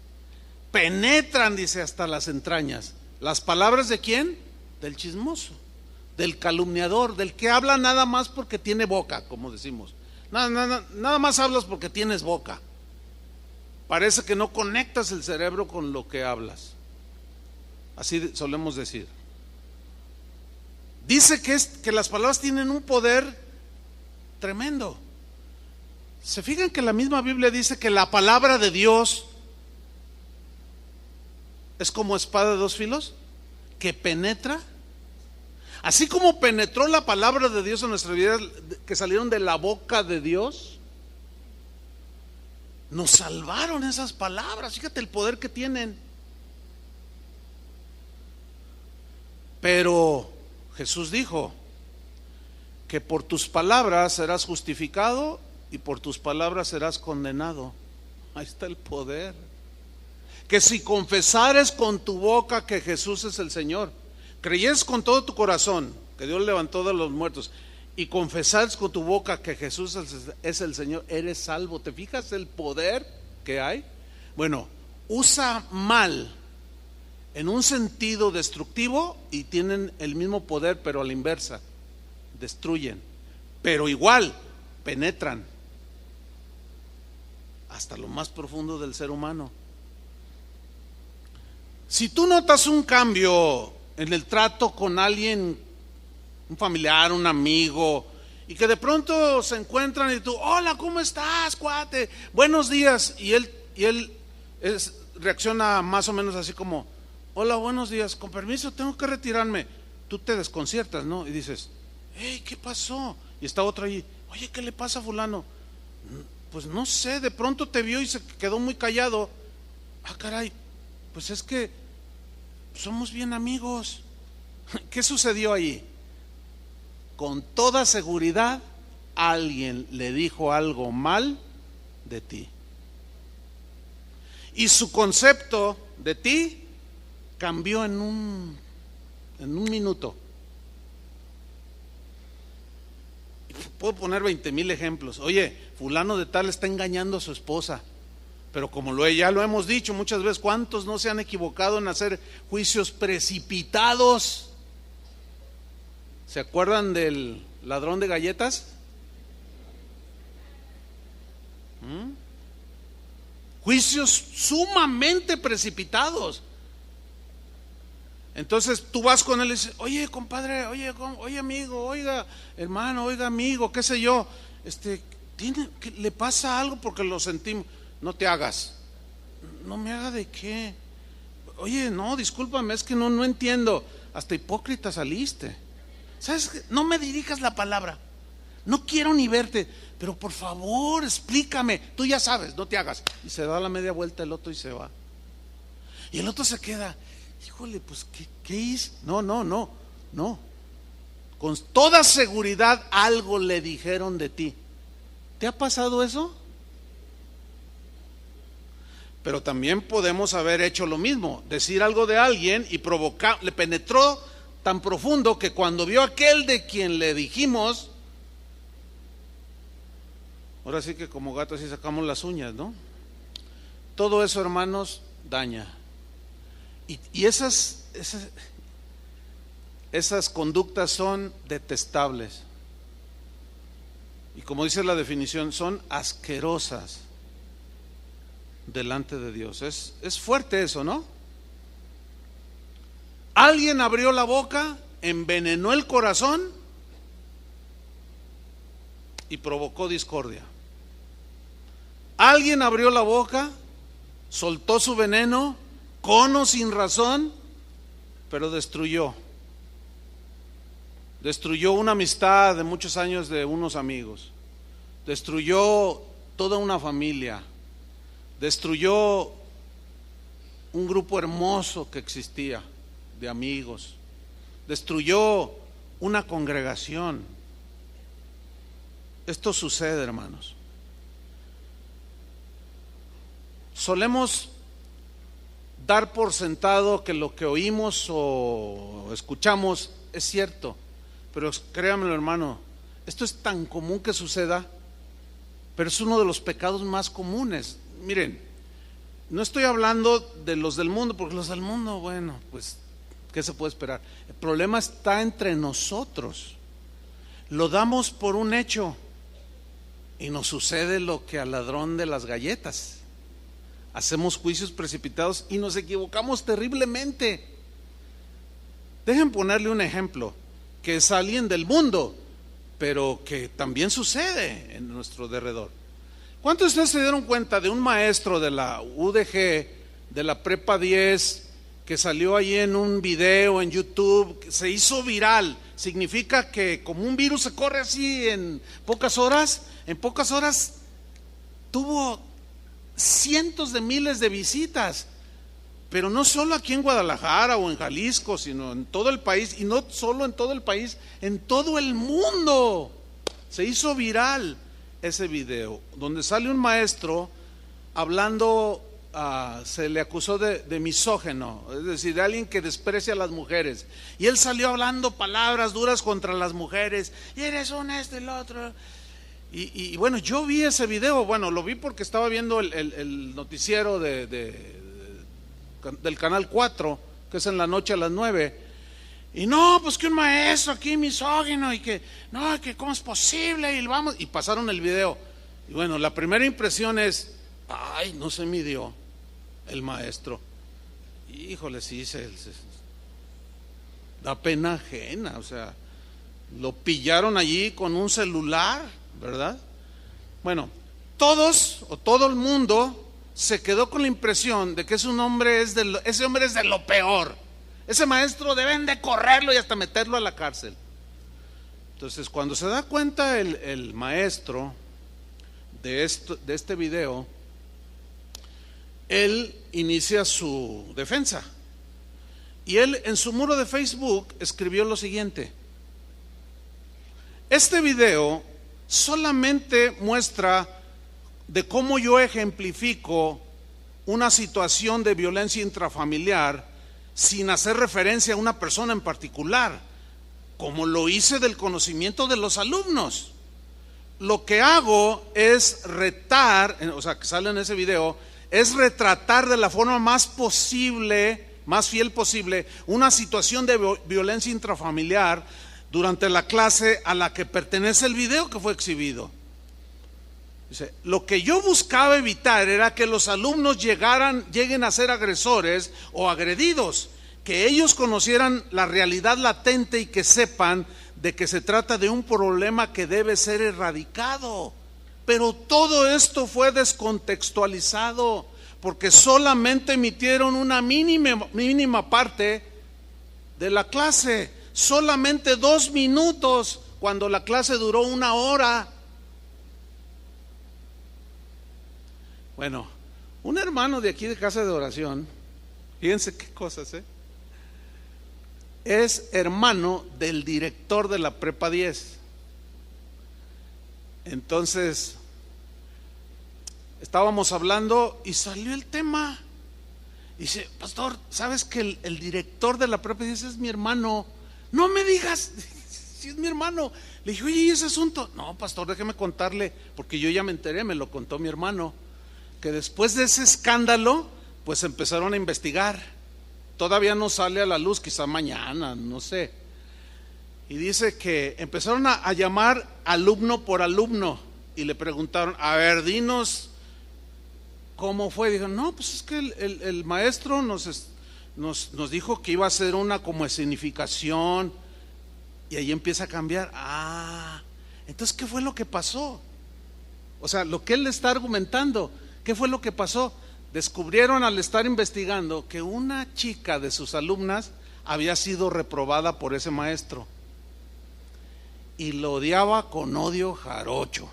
A: penetran, dice, hasta las entrañas. ¿Las palabras de quién? Del chismoso, del calumniador, del que habla nada más porque tiene boca, como decimos. Nada más hablas porque tienes boca. Parece que no conectas el cerebro con lo que hablas. Así solemos decir. Dice que las palabras tienen un poder tremendo. ¿Se fijan que la misma Biblia dice que la palabra de Dios es como espada de dos filos, que penetra? Así como penetró la palabra de Dios en nuestra vida, que salieron de la boca de Dios, nos salvaron esas palabras. Fíjate el poder que tienen. Pero Jesús dijo que por tus palabras serás justificado y por tus palabras serás condenado. Ahí está el poder. Que si confesares con tu boca que Jesús es el Señor, creyeres con todo tu corazón que Dios levantó de los muertos, y confesares con tu boca que Jesús es el Señor, eres salvo. ¿Te fijas el poder que hay? Bueno, usa mal en un sentido destructivo y tienen el mismo poder, pero a la inversa. Destruyen, pero igual penetran hasta lo más profundo del ser humano. Si tú notas un cambio en el trato con alguien, un familiar, un amigo, y que de pronto se encuentran y tú, hola, ¿cómo estás, cuate? Buenos días. Y él reacciona más o menos así como, hola, buenos días, con permiso, tengo que retirarme. Tú te desconciertas, ¿no? Y dices, hey, ¿qué pasó? Y está otro allí, oye, ¿qué le pasa a fulano? Pues no sé, de pronto te vio y se quedó muy callado. Ah, caray, pues es que somos bien amigos. ¿Qué sucedió ahí? Con toda seguridad alguien le dijo algo mal de ti. Y su concepto de ti cambió en un minuto. Puedo poner 20,000 ejemplos. Oye, fulano de tal está engañando a su esposa. Pero como ya lo hemos dicho muchas veces, ¿cuántos no se han equivocado en hacer juicios precipitados? ¿Se acuerdan del ladrón de galletas? Juicios sumamente precipitados. Entonces tú vas con él y dices, oye, compadre, oye amigo, oiga hermano, oiga amigo, qué sé yo, ¿le pasa algo? Porque lo sentimos. No te hagas. No me haga de qué. Oye, no, discúlpame, es que no entiendo. Hasta hipócrita saliste. ¿Sabes qué? No me dirijas la palabra. No quiero ni verte, pero por favor, explícame. Tú ya sabes, no te hagas. Y se da la media vuelta el otro y se va. Y el otro se queda, híjole, pues ¿qué hice? No. Con toda seguridad algo le dijeron de ti. ¿Te ha pasado eso? Pero también podemos haber hecho lo mismo, decir algo de alguien y provocar, le penetró tan profundo que cuando vio aquel de quien le dijimos, ahora sí que como gatos así sacamos las uñas, ¿no? Todo eso, hermanos, daña. Y esas conductas son detestables. Y como dice la definición, son asquerosas delante de Dios. Es fuerte eso, ¿no? Alguien abrió la boca, envenenó el corazón y provocó discordia. Alguien abrió la boca, soltó su veneno, con o sin razón, pero destruyó una amistad de muchos años de unos amigos, destruyó toda una familia, destruyó un grupo hermoso que existía de amigos, destruyó una congregación. Esto sucede, hermanos. Solemos dar por sentado que lo que oímos o escuchamos es cierto, pero créanmelo, hermano, esto es tan común que suceda, pero es uno de los pecados más comunes. Miren, no estoy hablando de los del mundo, porque los del mundo, bueno, pues, ¿qué se puede esperar? El problema está entre nosotros. Lo damos por un hecho y nos sucede lo que al ladrón de las galletas. Hacemos juicios precipitados y nos equivocamos terriblemente. Dejen ponerle un ejemplo que es alguien del mundo, pero que también sucede en nuestro derredor. ¿Cuántos de ustedes se dieron cuenta de un maestro de la UDG, de la Prepa 10, que salió ahí en un video en YouTube, que se hizo viral? Significa que como un virus se corre así en pocas horas tuvo cientos de miles de visitas, pero no solo aquí en Guadalajara o en Jalisco, sino en todo el país, y no solo en todo el país, en todo el mundo. Se hizo viral ese video, donde sale un maestro hablando, se le acusó de misógeno, es decir, de alguien que desprecia a las mujeres, y él salió hablando palabras duras contra las mujeres, y eres un esto y lo otro. Y bueno, yo vi ese video, bueno, lo vi porque estaba viendo el noticiero de del Canal 4, que es en la noche a las 9. Y no, pues que un maestro aquí misógino y que, no, que cómo es posible y vamos, y pasaron el video. Y bueno, la primera impresión es, ay, no se midió el maestro. Híjole, sí, da pena ajena, o sea, lo pillaron allí con un celular, ¿verdad? Bueno, todo el mundo se quedó con la impresión de que ese hombre es de lo peor. Ese maestro deben de correrlo y hasta meterlo a la cárcel. Entonces, cuando se da cuenta el maestro de este video, él inicia su defensa. Y él en su muro de Facebook escribió lo siguiente: este video solamente muestra de cómo yo ejemplifico una situación de violencia intrafamiliar sin hacer referencia a una persona en particular, como lo hice del conocimiento de los alumnos. Lo que hago es retar, o sea, que sale en ese video, es retratar de la forma más fiel posible, una situación de violencia intrafamiliar durante la clase a la que pertenece el video que fue exhibido. Dice, lo que yo buscaba evitar era que los alumnos lleguen a ser agresores o agredidos, que ellos conocieran la realidad latente y que sepan de que se trata de un problema que debe ser erradicado. Pero todo esto fue descontextualizado porque solamente emitieron una mínima parte de la clase, solamente 2 minutos cuando la clase duró 1 hora. Bueno, un hermano de aquí de Casa de Oración, fíjense qué cosas, es hermano del director de la Prepa 10. Entonces, estábamos hablando y salió el tema. Dice, pastor, ¿sabes que el director de la Prepa 10 es mi hermano? No me digas, si es mi hermano. Le dije, oye, ¿y ese asunto? No, pastor, déjeme contarle, porque yo ya me enteré, me lo contó mi hermano, que después de ese escándalo, pues empezaron a investigar. Todavía no sale a la luz, quizá mañana, no sé. Y dice que empezaron a llamar alumno por alumno y le preguntaron, a ver, dinos cómo fue. Dijo, no, pues es que el maestro nos dijo que iba a hacer una como escenificación. Y ahí empieza a cambiar. Entonces, ¿qué fue lo que pasó? O sea, lo que él le está argumentando, ¿qué fue lo que pasó? Descubrieron al estar investigando que una chica de sus alumnas había sido reprobada por ese maestro y lo odiaba con odio jarocho.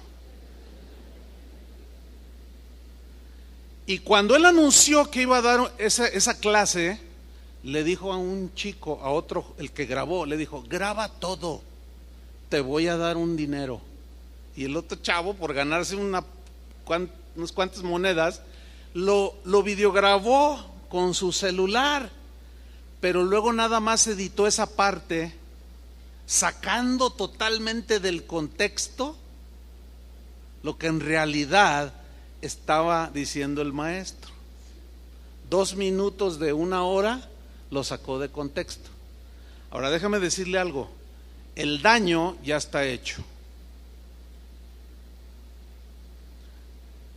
A: Y cuando él anunció que iba a dar esa clase, le dijo a un chico, a otro, el que grabó, le dijo, graba todo, te voy a dar un dinero. Y el otro chavo, por ganarse unas cuantas monedas, lo videograbó con su celular, pero luego nada más editó esa parte, sacando totalmente del contexto lo que en realidad estaba diciendo el maestro. 2 minutos de 1 hora lo sacó de contexto. Ahora déjame decirle algo, el daño ya está hecho.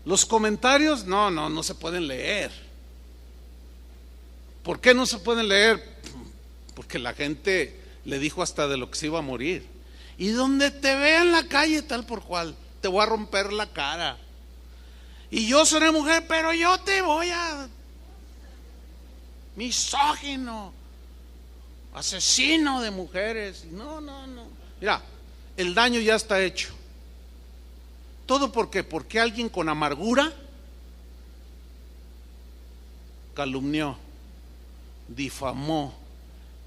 A: Los comentarios no se pueden leer. ¿Por qué no se pueden leer? Porque la gente le dijo hasta de lo que se iba a morir. Y donde te vea en la calle tal por cual, te voy a romper la cara. Y yo seré mujer, pero yo te voy a... misógino, asesino de mujeres. No. Mira, el daño ya está hecho. ¿Todo por qué? Porque alguien con amargura calumnió, difamó,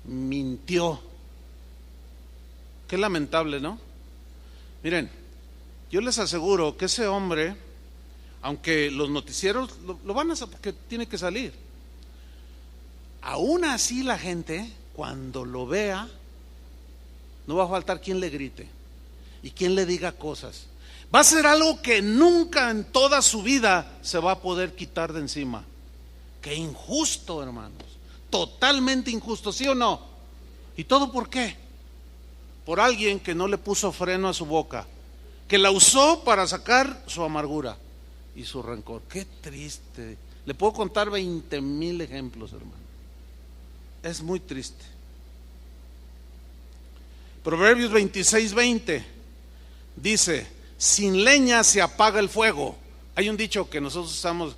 A: mintió. Qué lamentable, ¿no? Miren, yo les aseguro que ese hombre, aunque los noticieros lo van a hacer porque tiene que salir, aún así la gente cuando lo vea no va a faltar quien le grite y quien le diga cosas. Va a ser algo que nunca en toda su vida se va a poder quitar de encima, Qué injusto, hermanos. Totalmente injusto, ¿sí o no? ¿Y todo por qué? Por alguien que no le puso freno a su boca, que la usó para sacar su amargura y su rencor. Qué triste. Le puedo contar 20,000 ejemplos, hermano. Es muy triste. Proverbios 26:20 dice: sin leña se apaga el fuego. Hay un dicho que nosotros usamos: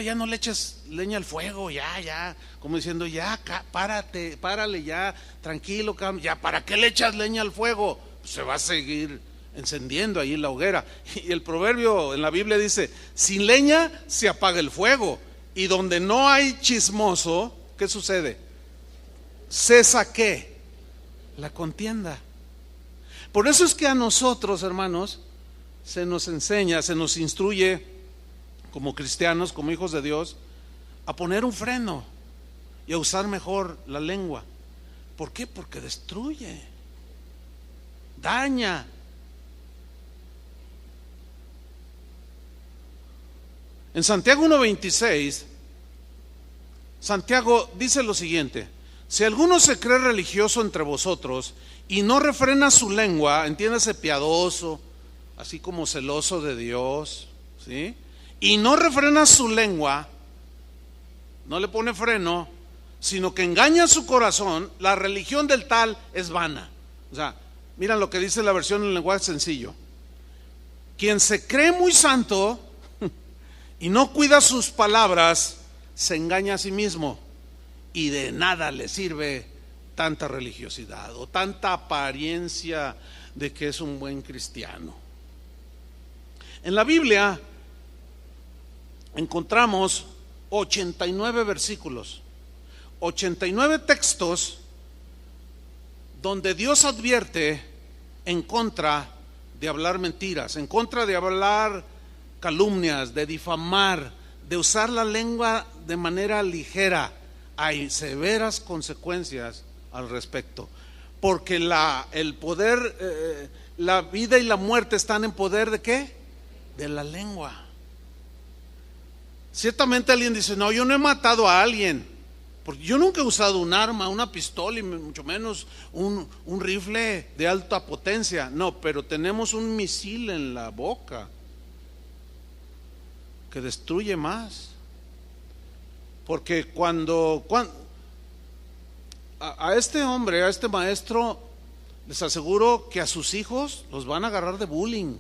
A: ya no le eches leña al fuego, ya, como diciendo, ya, párale, ya, tranquilo, ya, ¿para qué le echas leña al fuego? Pues se va a seguir encendiendo ahí la hoguera. Y el proverbio en la Biblia dice: sin leña se apaga el fuego. Y donde no hay chismoso, ¿qué sucede? Cesa ¿qué? La contienda. Por eso es que a nosotros, hermanos, se nos enseña, se nos instruye como cristianos, como hijos de Dios, a poner un freno y a usar mejor la lengua. ¿Por qué? Porque destruye, daña. En Santiago 1:26, Santiago dice lo siguiente: si alguno se cree religioso entre vosotros y no refrena su lengua, entiéndase, piadoso, así como celoso de Dios, ¿sí? Y no refrena su lengua, no le pone freno, sino que engaña su corazón, la religión del tal es vana. O sea, miren lo que dice la versión en lenguaje sencillo: quien se cree muy santo y no cuida sus palabras, se engaña a sí mismo, y de nada le sirve tanta religiosidad o tanta apariencia de que es un buen cristiano. En la Biblia encontramos 89 versículos, 89 textos donde Dios advierte en contra de hablar mentiras, en contra de hablar calumnias, de difamar, de usar la lengua de manera ligera. Hay severas consecuencias al respecto, porque el poder, la vida y la muerte están en poder ¿de qué? De la lengua. Ciertamente alguien dice: no, yo no he matado a alguien, porque yo nunca he usado un arma, una pistola, y mucho menos un rifle de alta potencia. No, pero tenemos un misil en la boca que destruye más. Porque cuando a este hombre, a este maestro, les aseguro que a sus hijos los van a agarrar de bullying.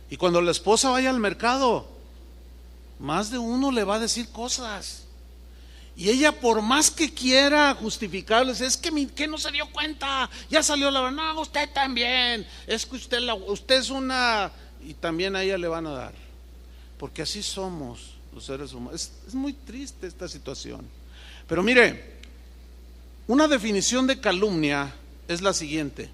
A: Y cuando la esposa vaya al mercado, más de uno le va a decir cosas. Y ella, por más que quiera justificarles, es que no se dio cuenta, ya salió la verdad. No, usted también, es que usted es una... Y también a ella le van a dar, porque así somos los seres humanos. Es muy triste esta situación. Pero mire, una definición de calumnia es la siguiente.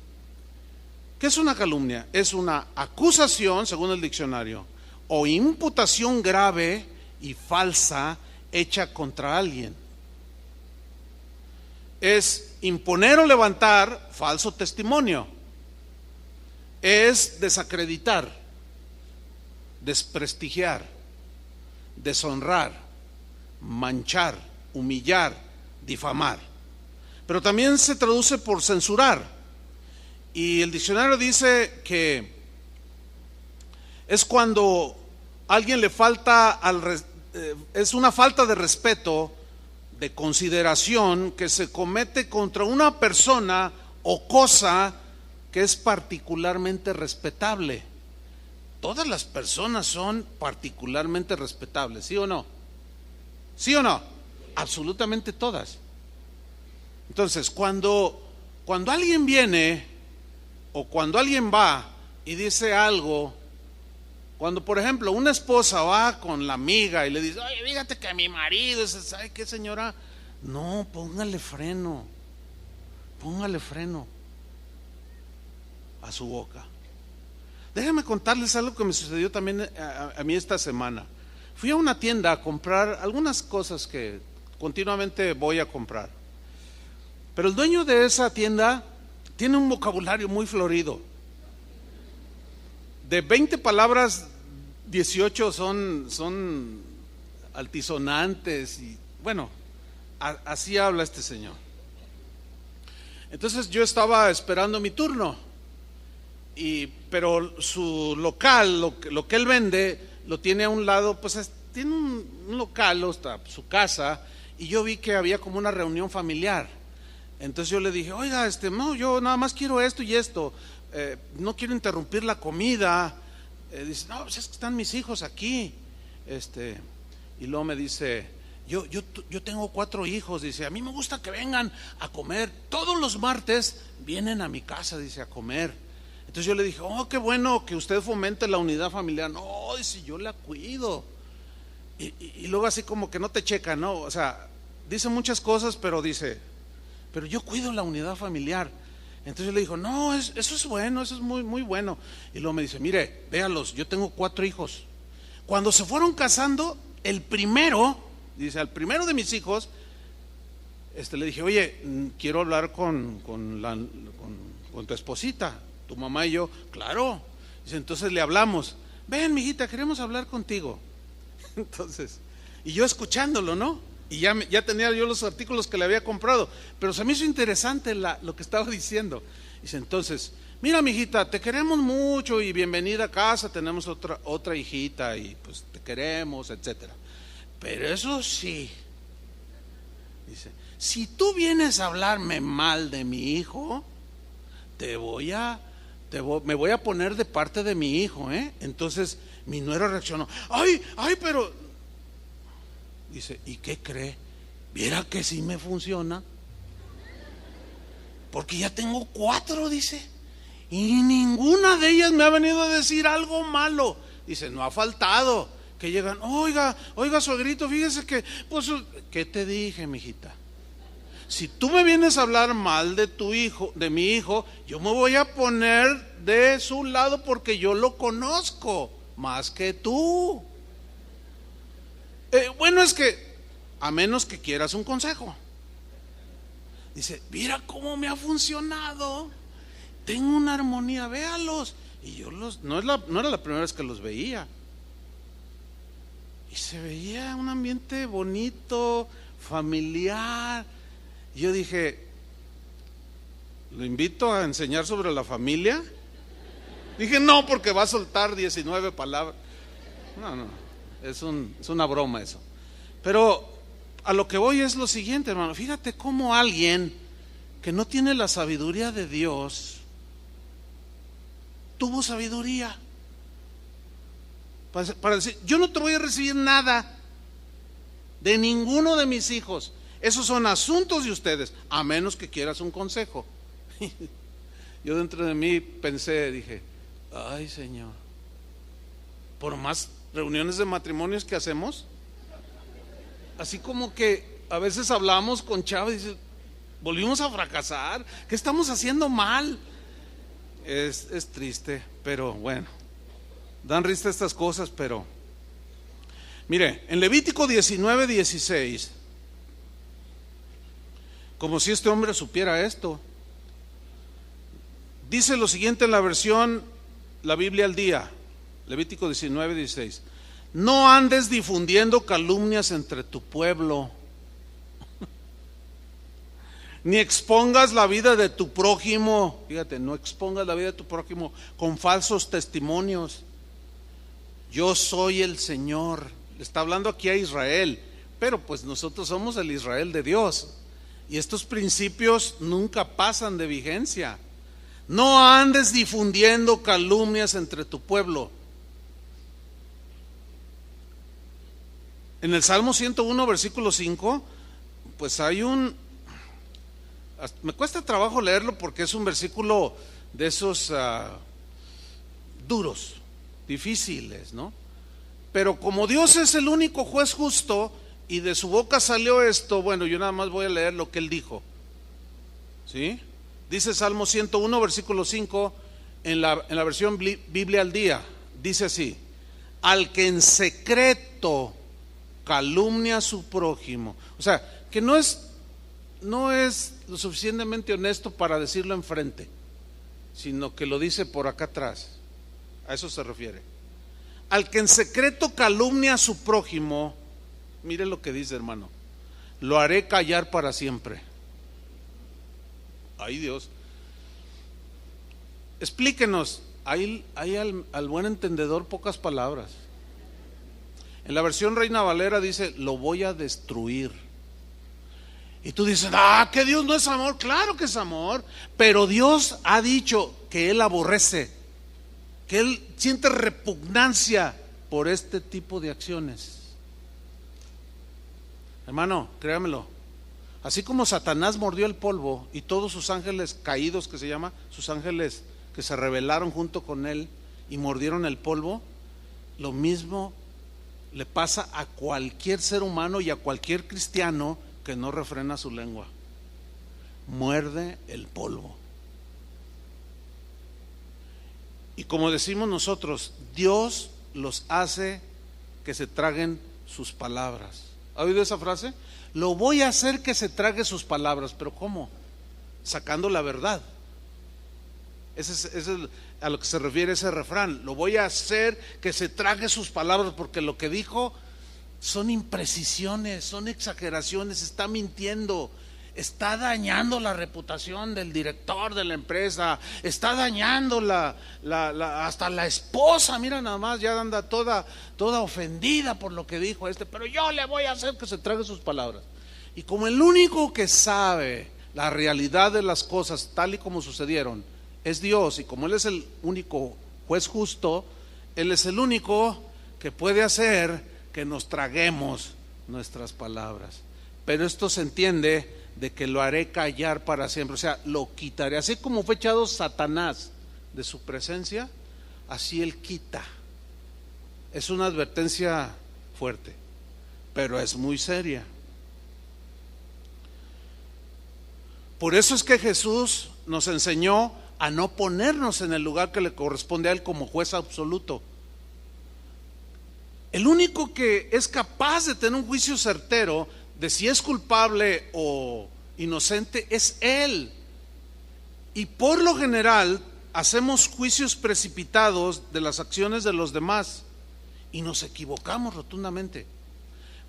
A: ¿Qué es una calumnia? Es una acusación, según el diccionario, o imputación grave y falsa hecha contra alguien. Es imponer o levantar falso testimonio. Es desacreditar, desprestigiar, deshonrar, manchar, humillar, difamar. Pero también se traduce por censurar. Y el diccionario dice que es cuando alguien le falta es una falta de respeto, de consideración que se comete contra una persona o cosa que es particularmente respetable. Todas las personas son particularmente respetables, ¿sí o no? ¿Sí o no? Absolutamente todas. Entonces, cuando alguien viene o cuando alguien va y dice algo, cuando por ejemplo una esposa va con la amiga y le dice: oye, fíjate que mi marido, ¿sabe qué, señora? No, póngale freno a su boca. Déjenme contarles algo que me sucedió también a mí esta semana. Fui a una tienda a comprar algunas cosas que continuamente voy a comprar, pero el dueño de esa tienda tiene un vocabulario muy florido. De 20 palabras, 18 son altisonantes y bueno, así habla este señor. Entonces yo estaba esperando mi turno, pero su local, lo que él vende, lo tiene a un lado, pues tiene un local, su casa, y yo vi que había como una reunión familiar. Entonces yo le dije, oiga, no, yo nada más quiero esto y esto, no quiero interrumpir la comida. Dice, no, pues es que están mis hijos aquí. Y luego me dice, yo tengo 4 hijos, dice, a mí me gusta que vengan a comer, todos los martes vienen a mi casa, dice, a comer. Entonces yo le dije, oh, qué bueno que usted fomente la unidad familiar. No, dice, yo la cuido. Y luego así como que no te checa, ¿no? O sea, dice muchas cosas, pero dice, pero yo cuido la unidad familiar. Entonces yo le digo, no, eso es bueno, eso es muy, muy bueno. Y luego me dice, mire, véalos, yo tengo 4 hijos. Cuando se fueron casando, el primero, dice, al primero de mis hijos, le dije, oye, quiero hablar con tu esposita, tu mamá y yo. Claro. Dice, entonces le hablamos, ven, mijita, queremos hablar contigo. Entonces, y yo escuchándolo, ¿no? Y ya tenía yo los artículos que le había comprado, pero se me hizo interesante lo que estaba diciendo. Dice, entonces, mira, mijita, te queremos mucho y bienvenida a casa, tenemos otra hijita y pues te queremos, etcétera. Pero eso sí, dice, si tú vienes a hablarme mal de mi hijo, me voy a poner de parte de mi hijo, ¿eh? Entonces mi nuera reaccionó, ay, pero dice, ¿y qué cree? ¿Viera que sí me funciona? Porque ya tengo 4, dice, y ninguna de ellas me ha venido a decir algo malo. Dice, no ha faltado que llegan, oiga, suegrito, fíjese que, pues, ¿qué te dije, mijita? Si tú me vienes a hablar mal de tu hijo, de mi hijo, yo me voy a poner de su lado porque yo lo conozco más que tú. Bueno, es que a menos que quieras un consejo. Dice, mira cómo me ha funcionado. Tengo una armonía, véalos. Y yo no era la primera vez que los veía. Y se veía un ambiente bonito, familiar. Y yo dije, ¿lo invito a enseñar sobre la familia? Dije, no, porque va a soltar 19 palabras. No, es una broma eso. Pero a lo que voy es lo siguiente, hermano. Fíjate cómo alguien que no tiene la sabiduría de Dios tuvo sabiduría para decir, yo no te voy a recibir nada de ninguno de mis hijos. Esos son asuntos de ustedes, a menos que quieras un consejo. Yo dentro de mí pensé, dije, ay, Señor, por más reuniones de matrimonios que hacemos, así como que a veces hablamos con Chava y dice, volvimos a fracasar, ¿qué estamos haciendo mal? Es triste, pero bueno, dan risa estas cosas, pero mire, en Levítico 19:16, como si este hombre supiera esto, dice lo siguiente en la versión, la Biblia al día, Levítico 19:16, no andes difundiendo calumnias entre tu pueblo, ni expongas la vida de tu prójimo, fíjate, no expongas la vida de tu prójimo con falsos testimonios. Yo soy el Señor. Le está hablando aquí a Israel, pero pues nosotros somos el Israel de Dios. Y estos principios nunca pasan de vigencia. No andes difundiendo calumnias entre tu pueblo. En el Salmo 101, versículo 5, pues hay me cuesta trabajo leerlo porque es un versículo de esos duros, difíciles, ¿no? Pero como Dios es el único juez justo y de su boca salió esto, bueno, yo nada más voy a leer lo que él dijo. ¿Sí? Dice Salmo 101, versículo 5, en la versión Biblia al día, dice así: al que en secreto calumnia a su prójimo. O sea, que no es lo suficientemente honesto para decirlo enfrente, sino que lo dice por acá atrás. A eso se refiere. Al que en secreto calumnia a su prójimo Mire lo que dice, hermano. Lo haré callar para siempre. Ay, Dios. Explíquenos. Hay al buen entendedor pocas palabras. En la versión Reina Valera dice: lo voy a destruir. Y tú dices: que Dios no es amor. Claro que es amor, pero Dios ha dicho que Él aborrece, que Él siente repugnancia por este tipo de acciones. Hermano, créamelo, así como Satanás mordió el polvo y todos sus ángeles caídos, que se llama, sus ángeles que se rebelaron junto con él y mordieron el polvo, lo mismo le pasa a cualquier ser humano y a cualquier cristiano que no refrena su lengua. Muerde el polvo. Y como decimos nosotros, Dios los hace que se traguen sus palabras. ¿Ha oído esa frase? Lo voy a hacer que se trague sus palabras. ¿Pero cómo? Sacando la verdad. Ese es a lo que se refiere ese refrán. Lo voy a hacer que se trague sus palabras, porque lo que dijo son imprecisiones, son exageraciones, está mintiendo, está dañando la reputación del director de la empresa, está dañando hasta la esposa. Mira nada más, ya anda toda ofendida por lo que dijo pero yo le voy a hacer que se trague sus palabras. Y como el único que sabe la realidad de las cosas tal y como sucedieron es Dios, y como Él es el único juez justo, Él es el único que puede hacer que nos traguemos nuestras palabras. Pero esto se entiende de que lo haré callar para siempre, o sea, lo quitaré. Así como fue echado Satanás de su presencia, así Él quita. Es una advertencia fuerte, pero es muy seria. Por eso es que Jesús nos enseñó a no ponernos en el lugar que le corresponde a Él como juez absoluto. El único que es capaz de tener un juicio certero de si es culpable o inocente es Él. Y por lo general hacemos juicios precipitados de las acciones de los demás y nos equivocamos rotundamente.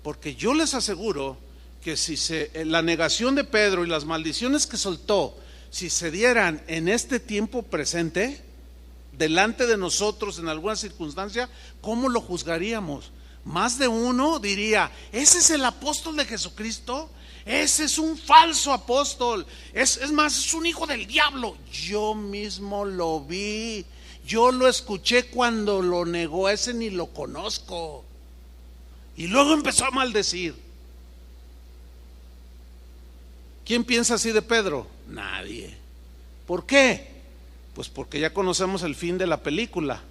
A: Porque yo les aseguro que si la negación de Pedro y las maldiciones que soltó, si se dieran en este tiempo presente, delante de nosotros en alguna circunstancia, ¿cómo lo juzgaríamos? Más de uno diría: ese es el apóstol de Jesucristo, ese es un falso apóstol, es más, es un hijo del diablo. Yo mismo lo vi, yo lo escuché cuando lo negó, ese ni lo conozco. Y luego empezó a maldecir. ¿Quién piensa así de Pedro? Nadie. ¿Por qué? Pues porque ya conocemos el fin de la película,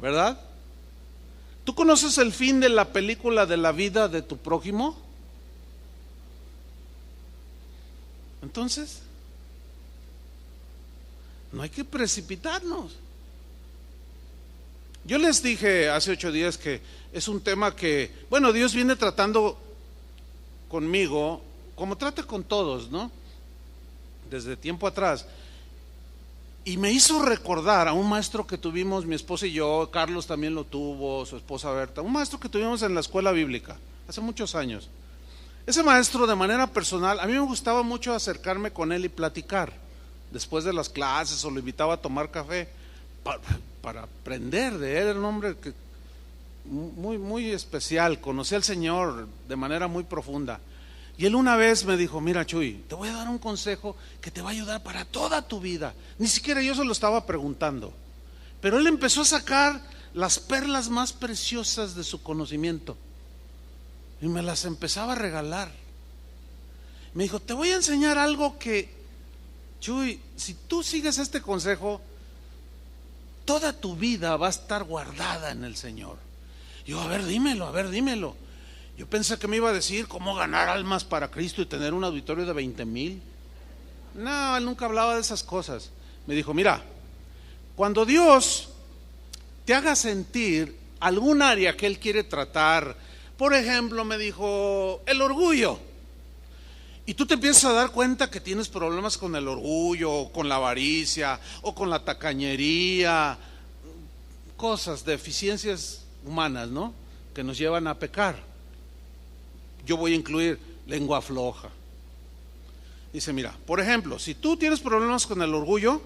A: ¿verdad? ¿Tú conoces el fin de la película de la vida de tu prójimo? Entonces, no hay que precipitarnos. Yo les dije hace 8 días que es un tema que, bueno, Dios viene tratando conmigo como trata con todos, ¿no? Desde tiempo atrás. Y me hizo recordar a un maestro que tuvimos, mi esposa y yo, Carlos también lo tuvo, su esposa Berta, un maestro que tuvimos en la escuela bíblica hace muchos años. Ese maestro, de manera personal, a mí me gustaba mucho acercarme con él y platicar después de las clases, o lo invitaba a tomar café para aprender de él. Era un hombre que muy especial, conocía al Señor de manera muy profunda. Y él una vez me dijo: mira, Chuy, te voy a dar un consejo que te va a ayudar para toda tu vida. Ni siquiera yo se lo estaba preguntando, pero él empezó a sacar las perlas más preciosas de su conocimiento y me las empezaba a regalar. Me dijo: te voy a enseñar algo que, Chuy, si tú sigues este consejo, toda tu vida va a estar guardada en el Señor. Yo: a ver, dímelo. Yo pensé que me iba a decir cómo ganar almas para Cristo y tener un auditorio de 20,000. No, él nunca hablaba de esas cosas. Me dijo: mira, cuando Dios te haga sentir algún área que Él quiere tratar, por ejemplo, me dijo, el orgullo, y tú te empiezas a dar cuenta que tienes problemas con el orgullo, o con la avaricia, o con la tacañería, cosas, deficiencias humanas, ¿no? Que nos llevan a pecar. Yo voy a incluir lengua floja. Dice, mira, por ejemplo, si tú tienes problemas con el orgullo,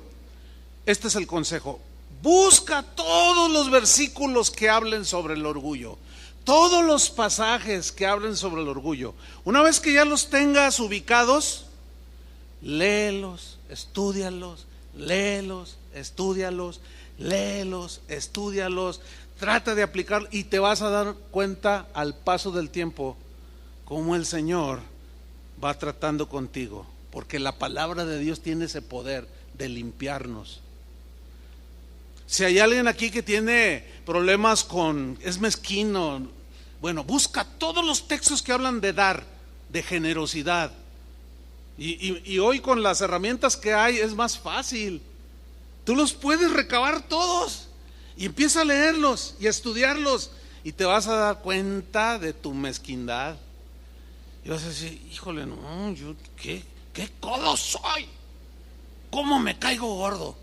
A: este es el consejo: busca todos los versículos que hablen sobre el orgullo, todos los pasajes que hablen sobre el orgullo. Una vez que ya los tengas ubicados, léelos, estúdialos, léelos, estúdialos, léelos, estúdialos, trata de aplicar y te vas a dar cuenta al paso del tiempo cómo el Señor va tratando contigo, porque la palabra de Dios tiene ese poder de limpiarnos. Si hay alguien aquí que tiene problemas es mezquino, bueno, busca todos los textos que hablan de dar, de generosidad. Y hoy con las herramientas que hay es más fácil. Tú los puedes recabar todos y empieza a leerlos y a estudiarlos y te vas a dar cuenta de tu mezquindad. Y vas a decir, híjole, no, yo qué codo soy, cómo me caigo gordo.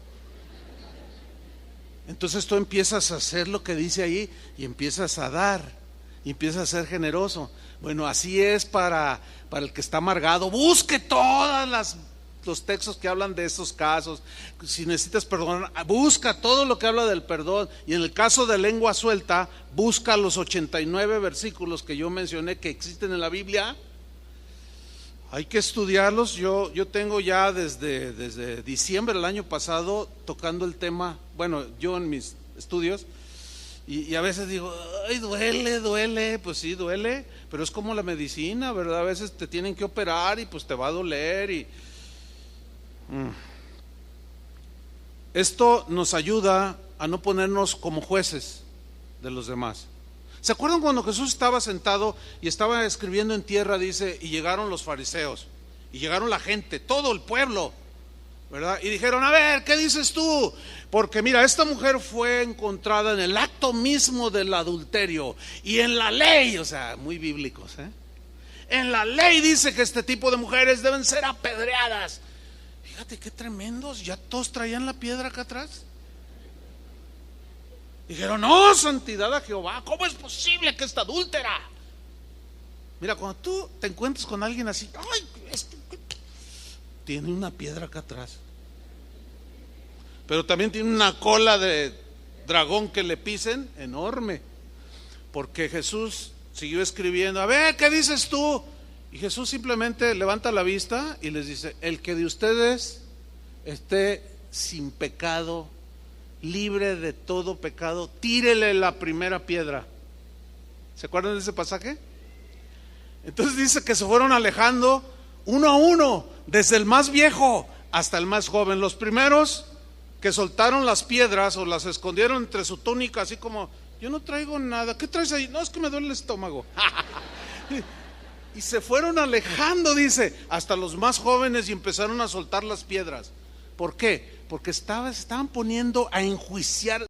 A: Entonces tú empiezas a hacer lo que dice ahí y empiezas a dar y empiezas a ser generoso. Bueno, así es para el que está amargado. Busque todos los textos que hablan de estos casos. Si necesitas perdonar, busca todo lo que habla del perdón. Y en el caso de lengua suelta, busca los 89 versículos que yo mencioné que existen en la Biblia. Hay que estudiarlos. Yo tengo ya desde diciembre del año pasado tocando el tema, bueno, yo en mis estudios, y a veces digo, ay, duele, pues sí, duele, pero es como la medicina, ¿verdad? A veces te tienen que operar y pues te va a doler Esto nos ayuda a no ponernos como jueces de los demás. ¿Se acuerdan cuando Jesús estaba sentado y estaba escribiendo en tierra? Dice, y llegaron los fariseos, y llegaron la gente, todo el pueblo, ¿verdad? Y dijeron, a ver, ¿qué dices tú? Porque mira, esta mujer fue encontrada en el acto mismo del adulterio, y en la ley, o sea, muy bíblicos, en la ley dice que este tipo de mujeres deben ser apedreadas. Fíjate qué tremendos, ya todos traían la piedra acá atrás. Dijeron, no, santidad a Jehová, ¿cómo es posible que esta adúltera? Mira, cuando tú te encuentras con alguien así, ay, tiene una piedra acá atrás, pero también tiene una cola de dragón que le pisen enorme, porque Jesús siguió escribiendo, a ver, ¿qué dices tú? Y Jesús simplemente levanta la vista y les dice, el que de ustedes esté sin pecado, libre de todo pecado, tírele la primera piedra. ¿Se acuerdan de ese pasaje? Entonces dice que se fueron alejando uno a uno, desde el más viejo hasta el más joven. Los primeros que soltaron las piedras o las escondieron entre su túnica, así como, yo no traigo nada, ¿qué traes ahí? No, es que me duele el estómago. Y se fueron alejando, dice, hasta los más jóvenes, y empezaron a soltar las piedras. ¿Por qué? Porque estaban poniendo a enjuiciar.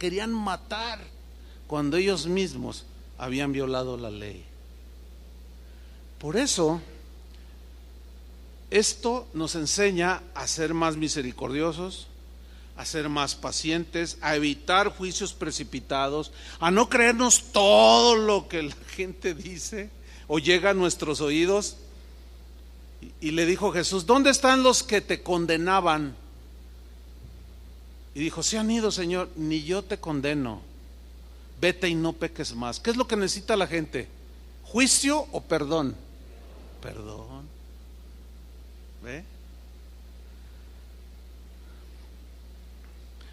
A: querían matar cuando ellos mismos habían violado la ley. Por eso, esto nos enseña a ser más misericordiosos, a ser más pacientes, a evitar juicios precipitados, a no creernos todo lo que la gente dice o llega a nuestros oídos. Y le dijo Jesús: ¿dónde están los que te condenaban? Y dijo: se han ido, Señor, ni yo te condeno, vete y no peques más. ¿Qué es lo que necesita la gente? ¿Juicio o perdón? Perdón. ¿Ve?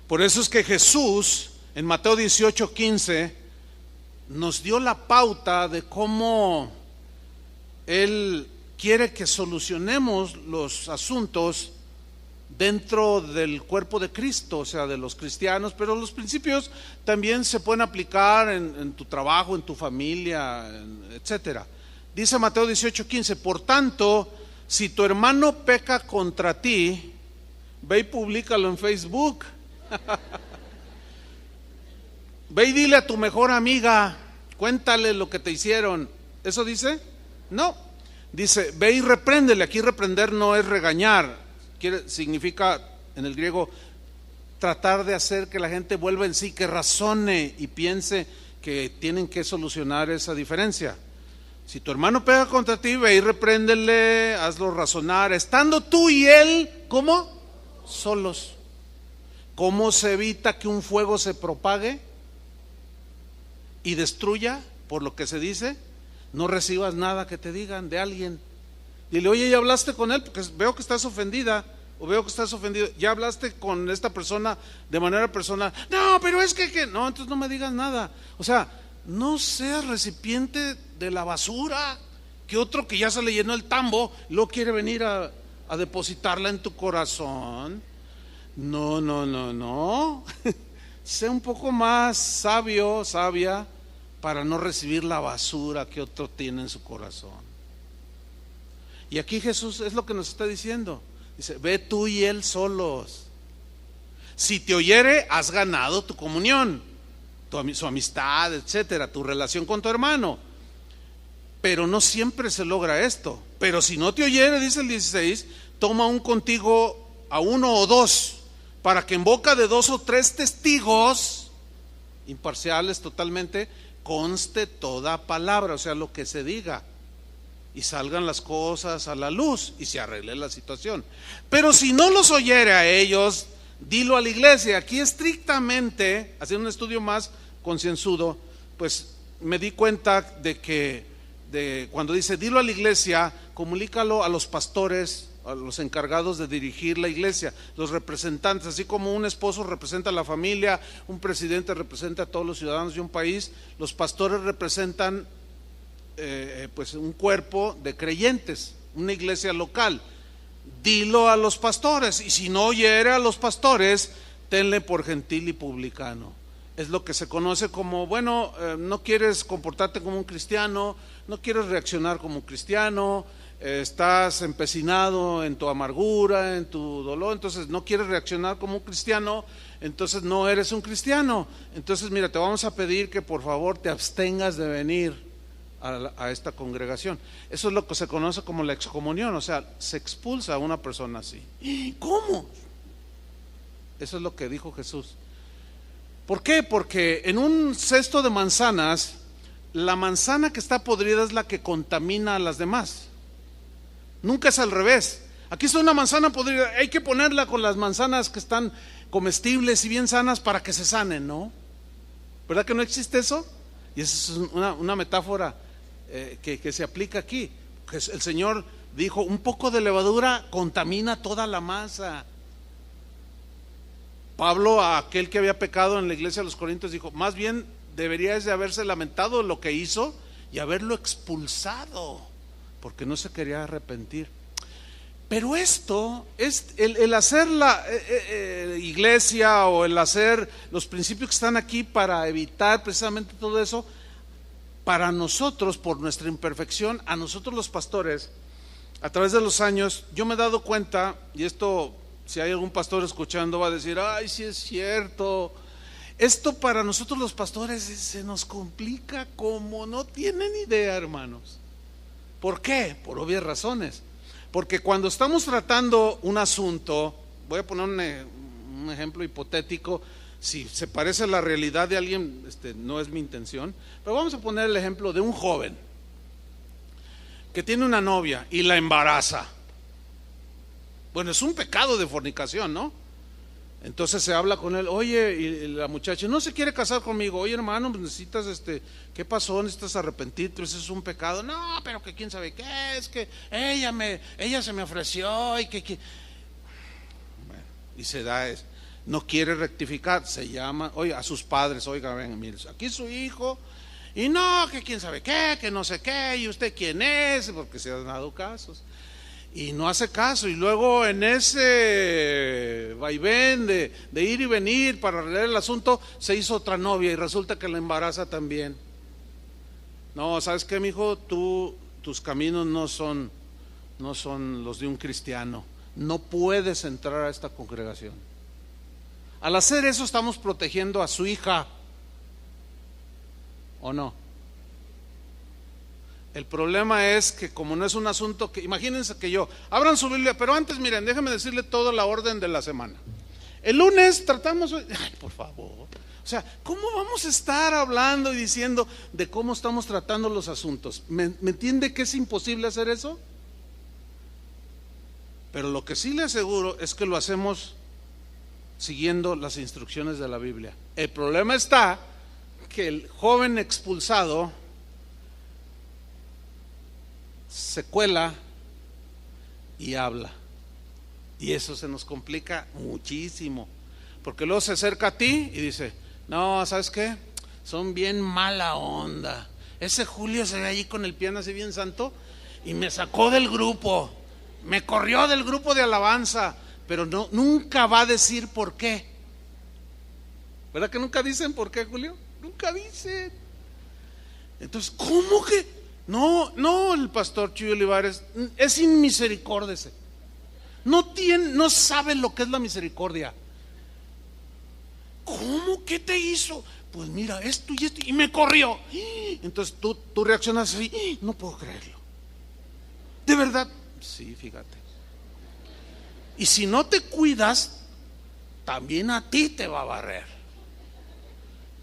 A: Por eso es que Jesús en Mateo 18:15 nos dio la pauta de cómo Él quiere que solucionemos los asuntos dentro del cuerpo de Cristo, o sea, de los cristianos, pero los principios también se pueden aplicar en tu trabajo, en tu familia, etcétera. Dice Mateo 18:15: por tanto, si tu hermano peca contra ti, ve y públicalo en Facebook. Ve y dile a tu mejor amiga, cuéntale lo que te hicieron. ¿Eso dice? No. Dice, ve y repréndele. Aquí reprender no es regañar. Significa en el griego tratar de hacer que la gente vuelva en sí, que razone y piense que tienen que solucionar esa diferencia. Si tu hermano pega contra ti, ve y repréndele, hazlo razonar, estando tú y él, ¿cómo? Solos. ¿Cómo se evita que un fuego se propague y destruya por lo que se dice? No recibas nada que te digan de alguien. Dile, oye, ¿ya hablaste con él? Porque veo que estás ofendida o veo que estás ofendido. ¿Ya hablaste con esta persona de manera personal? No, pero es que no, entonces no me digas nada. O sea, no seas recipiente de la basura que otro que ya se le llenó el tambo luego quiere venir a depositarla en tu corazón. No. Sé un poco más sabio, sabia, para no recibir la basura que otro tiene en su corazón. Y aquí Jesús es lo que nos está diciendo. Dice, ve tú y él solos. Si te oyere, has ganado tu comunión, su amistad, etcétera, tu relación con tu hermano. Pero no siempre se logra esto. Pero si no te oyere, dice el 16, toma un contigo a uno o dos, para que en boca de 2 o 3 testigos, imparciales totalmente, conste toda palabra, o sea, lo que se diga, y salgan las cosas a la luz y se arregle la situación. Pero si no los oyere a ellos, dilo a la iglesia. Aquí estrictamente, haciendo un estudio más concienzudo, pues me di cuenta de que cuando dice dilo a la iglesia, comunícalo a los pastores, a los encargados de dirigir la iglesia, los representantes, así como un esposo representa a la familia, un presidente representa a todos los ciudadanos de un país, los pastores representan pues un cuerpo de creyentes, una iglesia local. Dilo a los pastores, y si no oyere a los pastores, tenle por gentil y publicano. Es lo que se conoce como, bueno, no quieres comportarte como un cristiano, no quieres reaccionar como un cristiano, estás empecinado en tu amargura, en tu dolor, entonces no quieres reaccionar como un cristiano, entonces no eres un cristiano. Entonces mira, te vamos a pedir que por favor te abstengas de venir a esta congregación. Eso es lo que se conoce como la excomunión, o sea, se expulsa a una persona así. ¿Cómo? Eso es lo que dijo Jesús. ¿Por qué? Porque en un cesto de manzanas, la manzana que está podrida es la que contamina a las demás. Nunca es al revés. Aquí está una manzana podrida, hay que ponerla con las manzanas que están comestibles y bien sanas para que se sanen, ¿no? ¿Verdad que no existe eso? Y esa es una metáfora que se aplica aquí. El Señor dijo, un poco de levadura contamina toda la masa. Pablo, a aquel que había pecado en la iglesia de los Corintios, dijo, más bien deberías de haberse lamentado de lo que hizo y haberlo expulsado, porque no se quería arrepentir. Pero esto es el hacer la iglesia o el hacer los principios que están aquí para evitar precisamente todo eso. Para nosotros, por nuestra imperfección, a nosotros los pastores, a través de los años, yo me he dado cuenta, y esto, si hay algún pastor escuchando, va a decir, ay, sí es cierto, Esto para nosotros los pastores se nos complica como no tienen idea, hermanos. ¿Por qué? Por obvias razones. Porque cuando estamos tratando un asunto, voy a poner un ejemplo hipotético, si se parece a la realidad de alguien, no es mi intención, pero vamos a poner el ejemplo de un joven que tiene una novia y la embaraza. Bueno, es un pecado de fornicación, ¿no? Entonces se habla con él, oye, y la muchacha no se quiere casar conmigo. Oye, hermano, pues necesitas, ¿qué pasó? Necesitas arrepentirte, ese es un pecado. No, pero que quién sabe qué, es que ella se me ofreció y que bueno, y se da eso. No quiere rectificar, se llama, oye, a sus padres, oiga, ven, mire, aquí su hijo, y no, que quién sabe qué, que no sé qué, y usted quién es, porque se han dado casos. Y no hace caso, y luego en ese vaivén de ir y venir para arreglar el asunto, se hizo otra novia y resulta que la embaraza también. No, ¿sabes qué, mijo? Tus caminos no son los de un cristiano. No puedes entrar a esta congregación. Al hacer eso estamos protegiendo a su hija, ¿o no? El problema es que como no es un asunto que, imagínense que abran su Biblia, pero antes miren, déjenme decirle toda la orden de la semana. El lunes tratamos, ay, por favor, o sea, ¿cómo vamos a estar hablando y diciendo de cómo estamos tratando los asuntos? ¿Me entiende que es imposible hacer eso? Pero lo que sí le aseguro es que lo hacemos siguiendo las instrucciones de la Biblia. El problema está que el joven expulsado se cuela y habla, y eso se nos complica muchísimo, porque luego se acerca a ti y dice, no, ¿sabes qué? Son bien mala onda, ese Julio se ve allí con el piano así bien santo y me sacó del grupo, me corrió del grupo de alabanza, pero nunca va a decir por qué. ¿Verdad que nunca dicen por qué, Julio? Nunca dicen. Entonces, ¿cómo que? No, el pastor Chuy Olivares es inmisericórdiese. No sabe lo que es la misericordia. ¿Cómo? ¿Qué te hizo? Pues mira, esto y me corrió. Entonces tú reaccionas así, no puedo creerlo. ¿De verdad? Sí, fíjate. Y si no te cuidas, también a ti te va a barrer.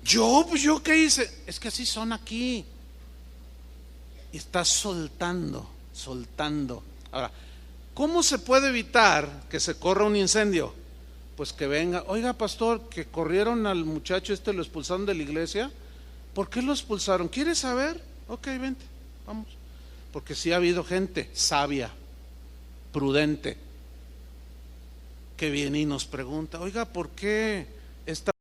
A: Yo ¿qué hice? Es que así son aquí. Y estás soltando. Ahora, ¿cómo se puede evitar que se corra un incendio? Pues que venga, oiga, pastor, que corrieron al muchacho lo expulsaron de la iglesia. ¿Por qué lo expulsaron? ¿Quieres saber? Ok, vente, vamos. Porque sí ha habido gente sabia, prudente, que viene y nos pregunta, oiga, ¿por qué esta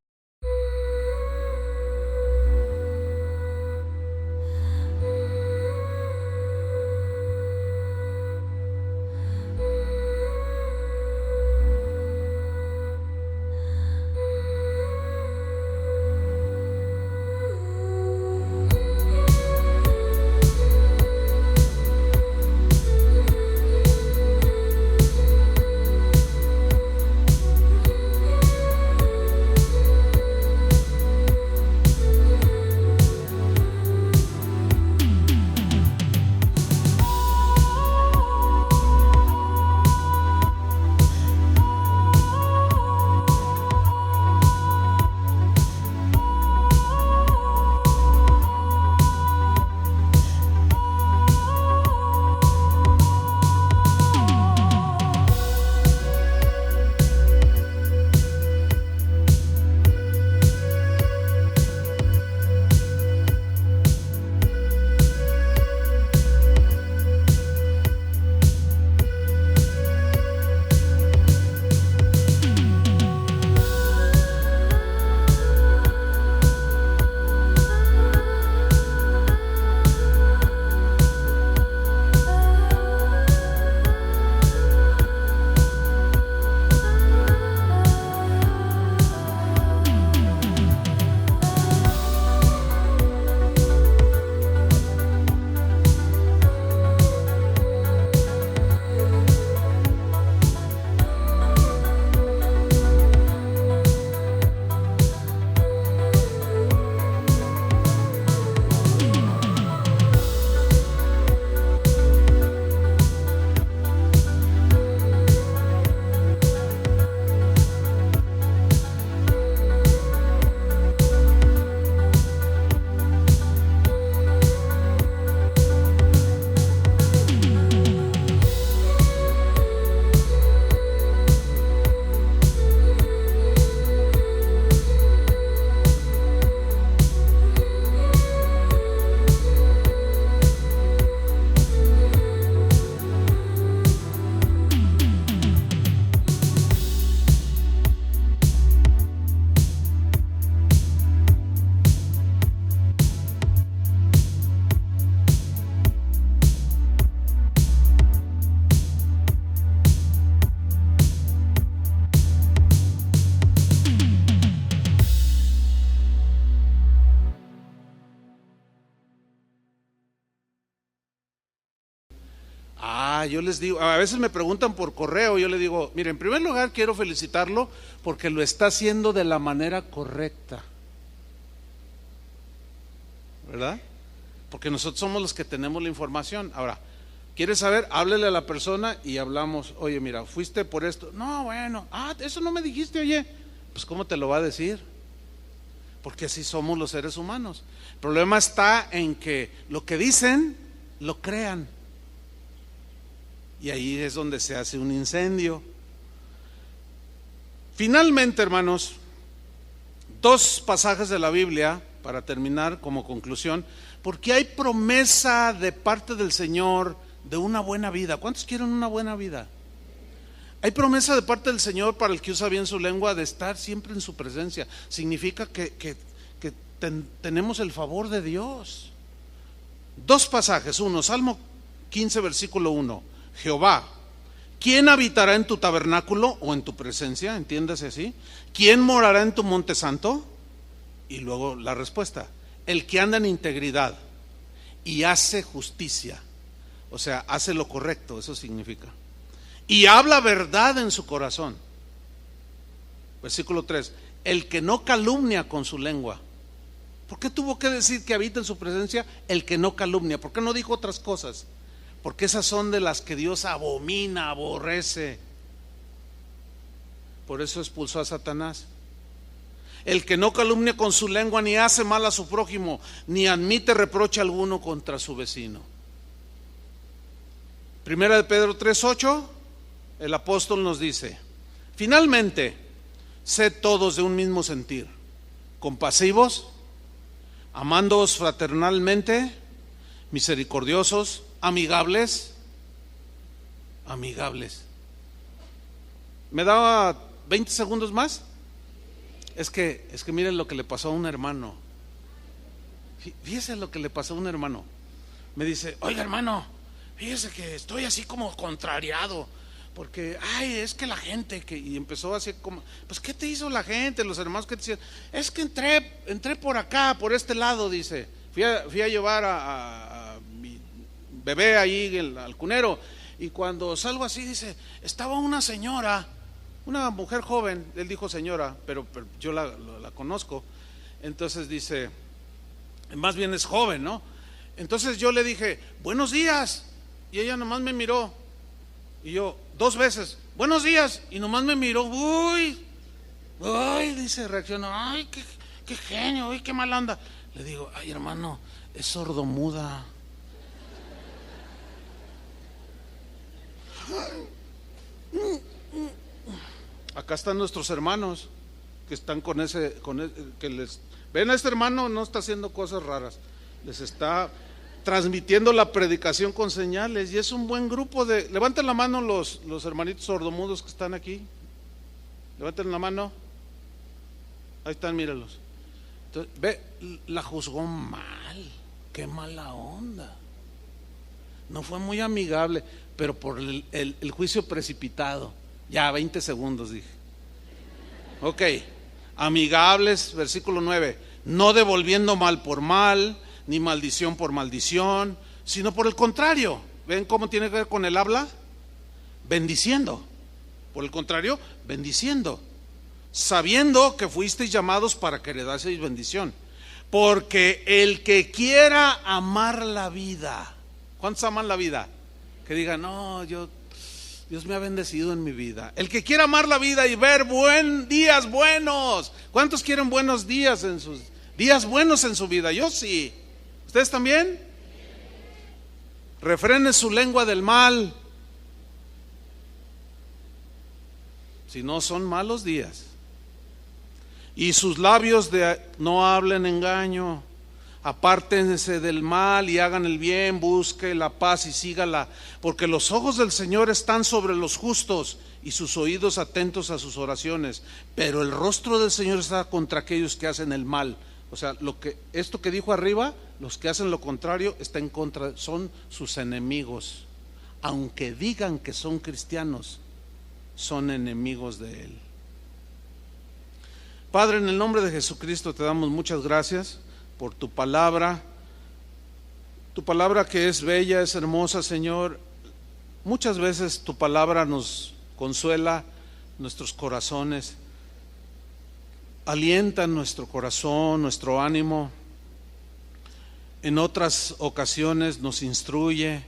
A: yo les digo, a veces me preguntan por correo, yo les digo, mire, en primer lugar quiero felicitarlo porque lo está haciendo de la manera correcta, ¿verdad? Porque nosotros somos los que tenemos la información. Ahora, ¿quieres saber? Háblele a la persona y hablamos. Oye, mira, fuiste por esto. No, bueno, eso no me dijiste, oye. Pues ¿cómo te lo va a decir? Porque así somos los seres humanos. El problema está en que lo que dicen, lo crean. Y ahí es donde se hace un incendio. Finalmente, hermanos, dos pasajes de la Biblia para terminar como conclusión, porque hay promesa de parte del Señor de una buena vida. ¿Cuántos quieren una buena vida? Hay promesa de parte del Señor para el que usa bien su lengua de estar siempre en su presencia. Significa que tenemos el favor de Dios. Dos pasajes, uno, Salmo 15, versículo 1. Jehová, ¿quién habitará en tu tabernáculo o en tu presencia? Entiéndase así. ¿Quién morará en tu monte santo? Y luego la respuesta, el que anda en integridad y hace justicia, o sea, hace lo correcto, eso significa, y habla verdad en su corazón. Versículo 3, el que no calumnia con su lengua. ¿Por qué tuvo que decir que habita en su presencia el que no calumnia? ¿Por qué no dijo otras cosas? Porque esas son de las que Dios abomina, aborrece. Por eso expulsó a Satanás. El que no calumnia con su lengua, ni hace mal a su prójimo, ni admite reproche alguno contra su vecino. Primera de Pedro 3:8, el apóstol nos dice: finalmente, sed todos de un mismo sentir, compasivos, amándoos fraternalmente, misericordiosos, amigables. ¿Me daba 20 segundos más? Es que miren lo que le pasó a un hermano. Fíjese lo que le pasó a un hermano. Me dice: oiga, hermano, fíjese que estoy así como contrariado, porque es que la gente y empezó así como, pues ¿qué te hizo la gente, los hermanos? ¿Qué te hicieron? Es que entré por acá, por este lado, dice. Fui a llevar a mi bebé ahí al cunero, y cuando salgo así, dice, estaba una señora, una mujer joven. Él dijo señora, pero yo la conozco. Entonces dice, más bien es joven, ¿no? Entonces yo le dije, buenos días, y ella nomás me miró, y yo 2 veces, buenos días, y nomás me miró. Uy, dice, reaccionó, ay, qué genio, uy, qué mala onda. Le digo, ay, hermano, es sordomuda. Acá están nuestros hermanos que están con ese, que les ven a este hermano, no está haciendo cosas raras, les está transmitiendo la predicación con señales, y es un buen grupo de. Levanten la mano los hermanitos sordomudos que están aquí. Levanten la mano. Ahí están, míralos. Entonces, ve, la juzgó mal. Qué mala onda. No fue muy amigable, pero por el juicio precipitado. Ya, 20 segundos dije. Ok, amigables, versículo 9. No devolviendo mal por mal, ni maldición por maldición, sino por el contrario. ¿Ven cómo tiene que ver con el habla? Bendiciendo. Por el contrario, bendiciendo, sabiendo que fuisteis llamados para que heredaseis bendición. Porque el que quiera amar la vida. ¿Cuántos aman la vida? Que digan, no, Dios me ha bendecido en mi vida. El que quiera amar la vida y ver días buenos. ¿Cuántos quieren buenos días días buenos en su vida? Yo sí. ¿Ustedes también? Refrene su lengua del mal, si no son malos días. Y sus labios no hablen engaño. Apártense del mal y hagan el bien, busque la paz y sígala, porque los ojos del Señor están sobre los justos y sus oídos atentos a sus oraciones, pero el rostro del Señor está contra aquellos que hacen el mal. O sea, esto que dijo arriba, los que hacen lo contrario está en contra, son sus enemigos. Aunque digan que son cristianos, son enemigos de Él. Padre, en el nombre de Jesucristo te damos muchas gracias por tu palabra que es bella, es hermosa, Señor. Muchas veces tu palabra nos consuela nuestros corazones, alienta nuestro corazón, nuestro ánimo. En otras ocasiones nos instruye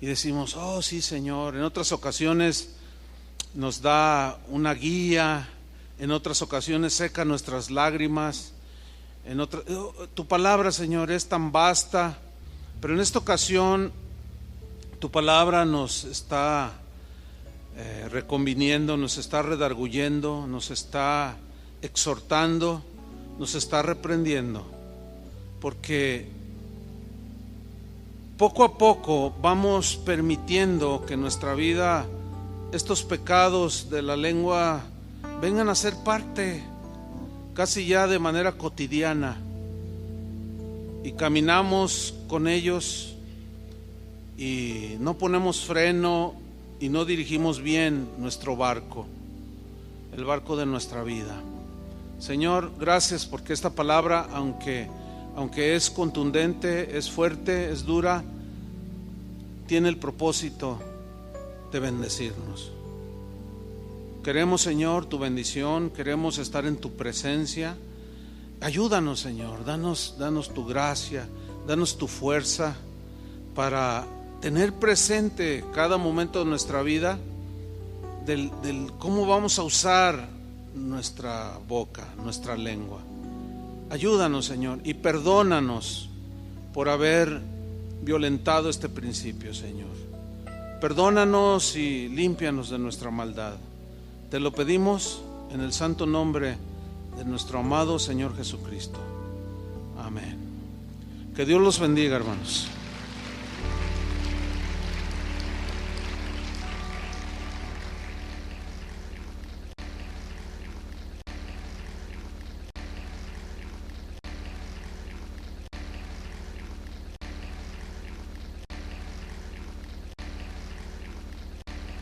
A: y decimos, oh sí, Señor. En otras ocasiones nos da una guía, en otras ocasiones seca nuestras lágrimas. Tu palabra, Señor, es tan vasta, pero en esta ocasión tu palabra nos está reconviniendo, nos está redarguyendo, nos está exhortando, nos está reprendiendo, porque poco a poco vamos permitiendo que en nuestra vida estos pecados de la lengua vengan a ser parte casi ya de manera cotidiana, y caminamos con ellos y no ponemos freno y no dirigimos bien nuestro barco, el barco de nuestra vida. Señor, gracias porque esta palabra, aunque es contundente, es fuerte, es dura, tiene el propósito de bendecirnos. Queremos, Señor, tu bendición, queremos estar en tu presencia. Ayúdanos, Señor, danos tu gracia, danos tu fuerza para tener presente cada momento de nuestra vida del cómo vamos a usar nuestra boca, nuestra lengua. Ayúdanos, Señor, y perdónanos por haber violentado este principio, Señor. Perdónanos y límpianos de nuestra maldad. Te lo pedimos en el santo nombre de nuestro amado Señor Jesucristo. Amén. Que Dios los bendiga, hermanos.